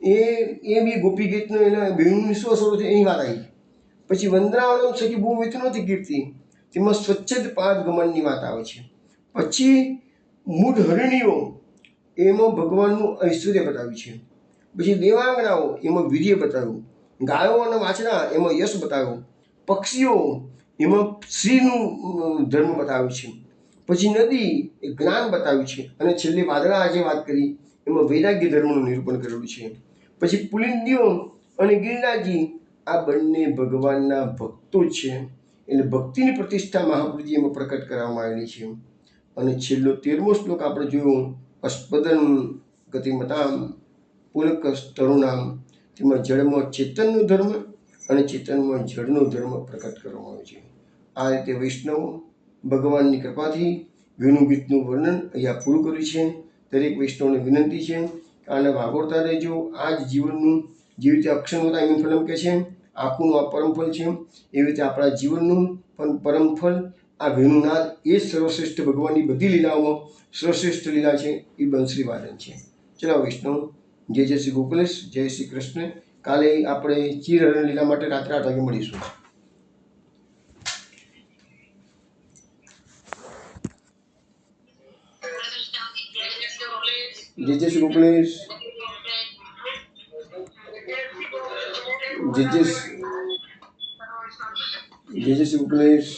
એ બી ગોપી ગીતનો એના વેણુની શું અસરો છે એની વાત આવી. પછી વંદનાવનમ સખી બહુ વિતનોથી કીર્તિ, તેમાં સ્વચ્છદ પાદ ગમનની વાત આવે છે. પછી મૂઢ હરણીઓ, એમાં ભગવાનનું ઐશ્વર્ય બતાવ્યું છે. પછી દેવાંગનાઓ, એમાં વીર્ય બતાવ્યું. ગાયો અને વાછડા, એમાં યશ બતાવ્યું. પક્ષીઓ, એમાં શ્રીનું ધર્મ બતાવ્યું છે. પછી નદી, એ જ્ઞાન બતાવ્યું છે. અને છેલ્લે વાદળા આજે વાત કરી, એમાં વૈરાગ્ય ધર્મનું નિરૂપણ કરેલું છે. પછી પુલિંદીઓ અને ગિરિરાજી, આ બંને ભગવાનના ભક્તો છે, એટલે ભક્તિની પ્રતિષ્ઠા મહાપ્રભુજી એમાં પ્રકટ કરવામાં આવેલી છે. અને છેલ્લો 13મો શ્લોક આપણે જોયો, અસ્પદન ગતિમતામ પુલક તરુણામ, તેમાં જળમાં ચેતનનો ધર્મ અને ચેતનમાં જળનો ધર્મ પ્રકટ કરવામાં આવ્યો છે. આ રીતે વૈષ્ણવ ભગવાનની કૃપાથી વેણુ ગીતનું વર્ણન અહીંયા પૂરું કર્યું છે. દરેક વૈષ્ણવને વિનંતી છે કે આને વાગોળતા રહેજો. આ જ જીવનનું, જેવી રીતે અક્ષરમતા એનું ફલમ કહે છે, આખુંનું આ પરમફળ છે, એવી રીતે આપણા જીવનનું પણ પરમફળ આ વેણુનાદ એ જ સર્વશ્રેષ્ઠ ભગવાનની બધી લીલાઓમાં સર્વશ્રેષ્ઠ લીલા છે એ બંસરી વાદન છે. ચલો વૈષ્ણવ, જય જય શ્રી ગોકુલેશ, જય શ્રી કૃષ્ણ. કાલે આપણે ચિરહરણ લીલા માટે રાત્રે 8 વાગે મળીશું. જય જય શ્રી ગોકુલેશ, જય જય શ્રી ગોકુલેશ.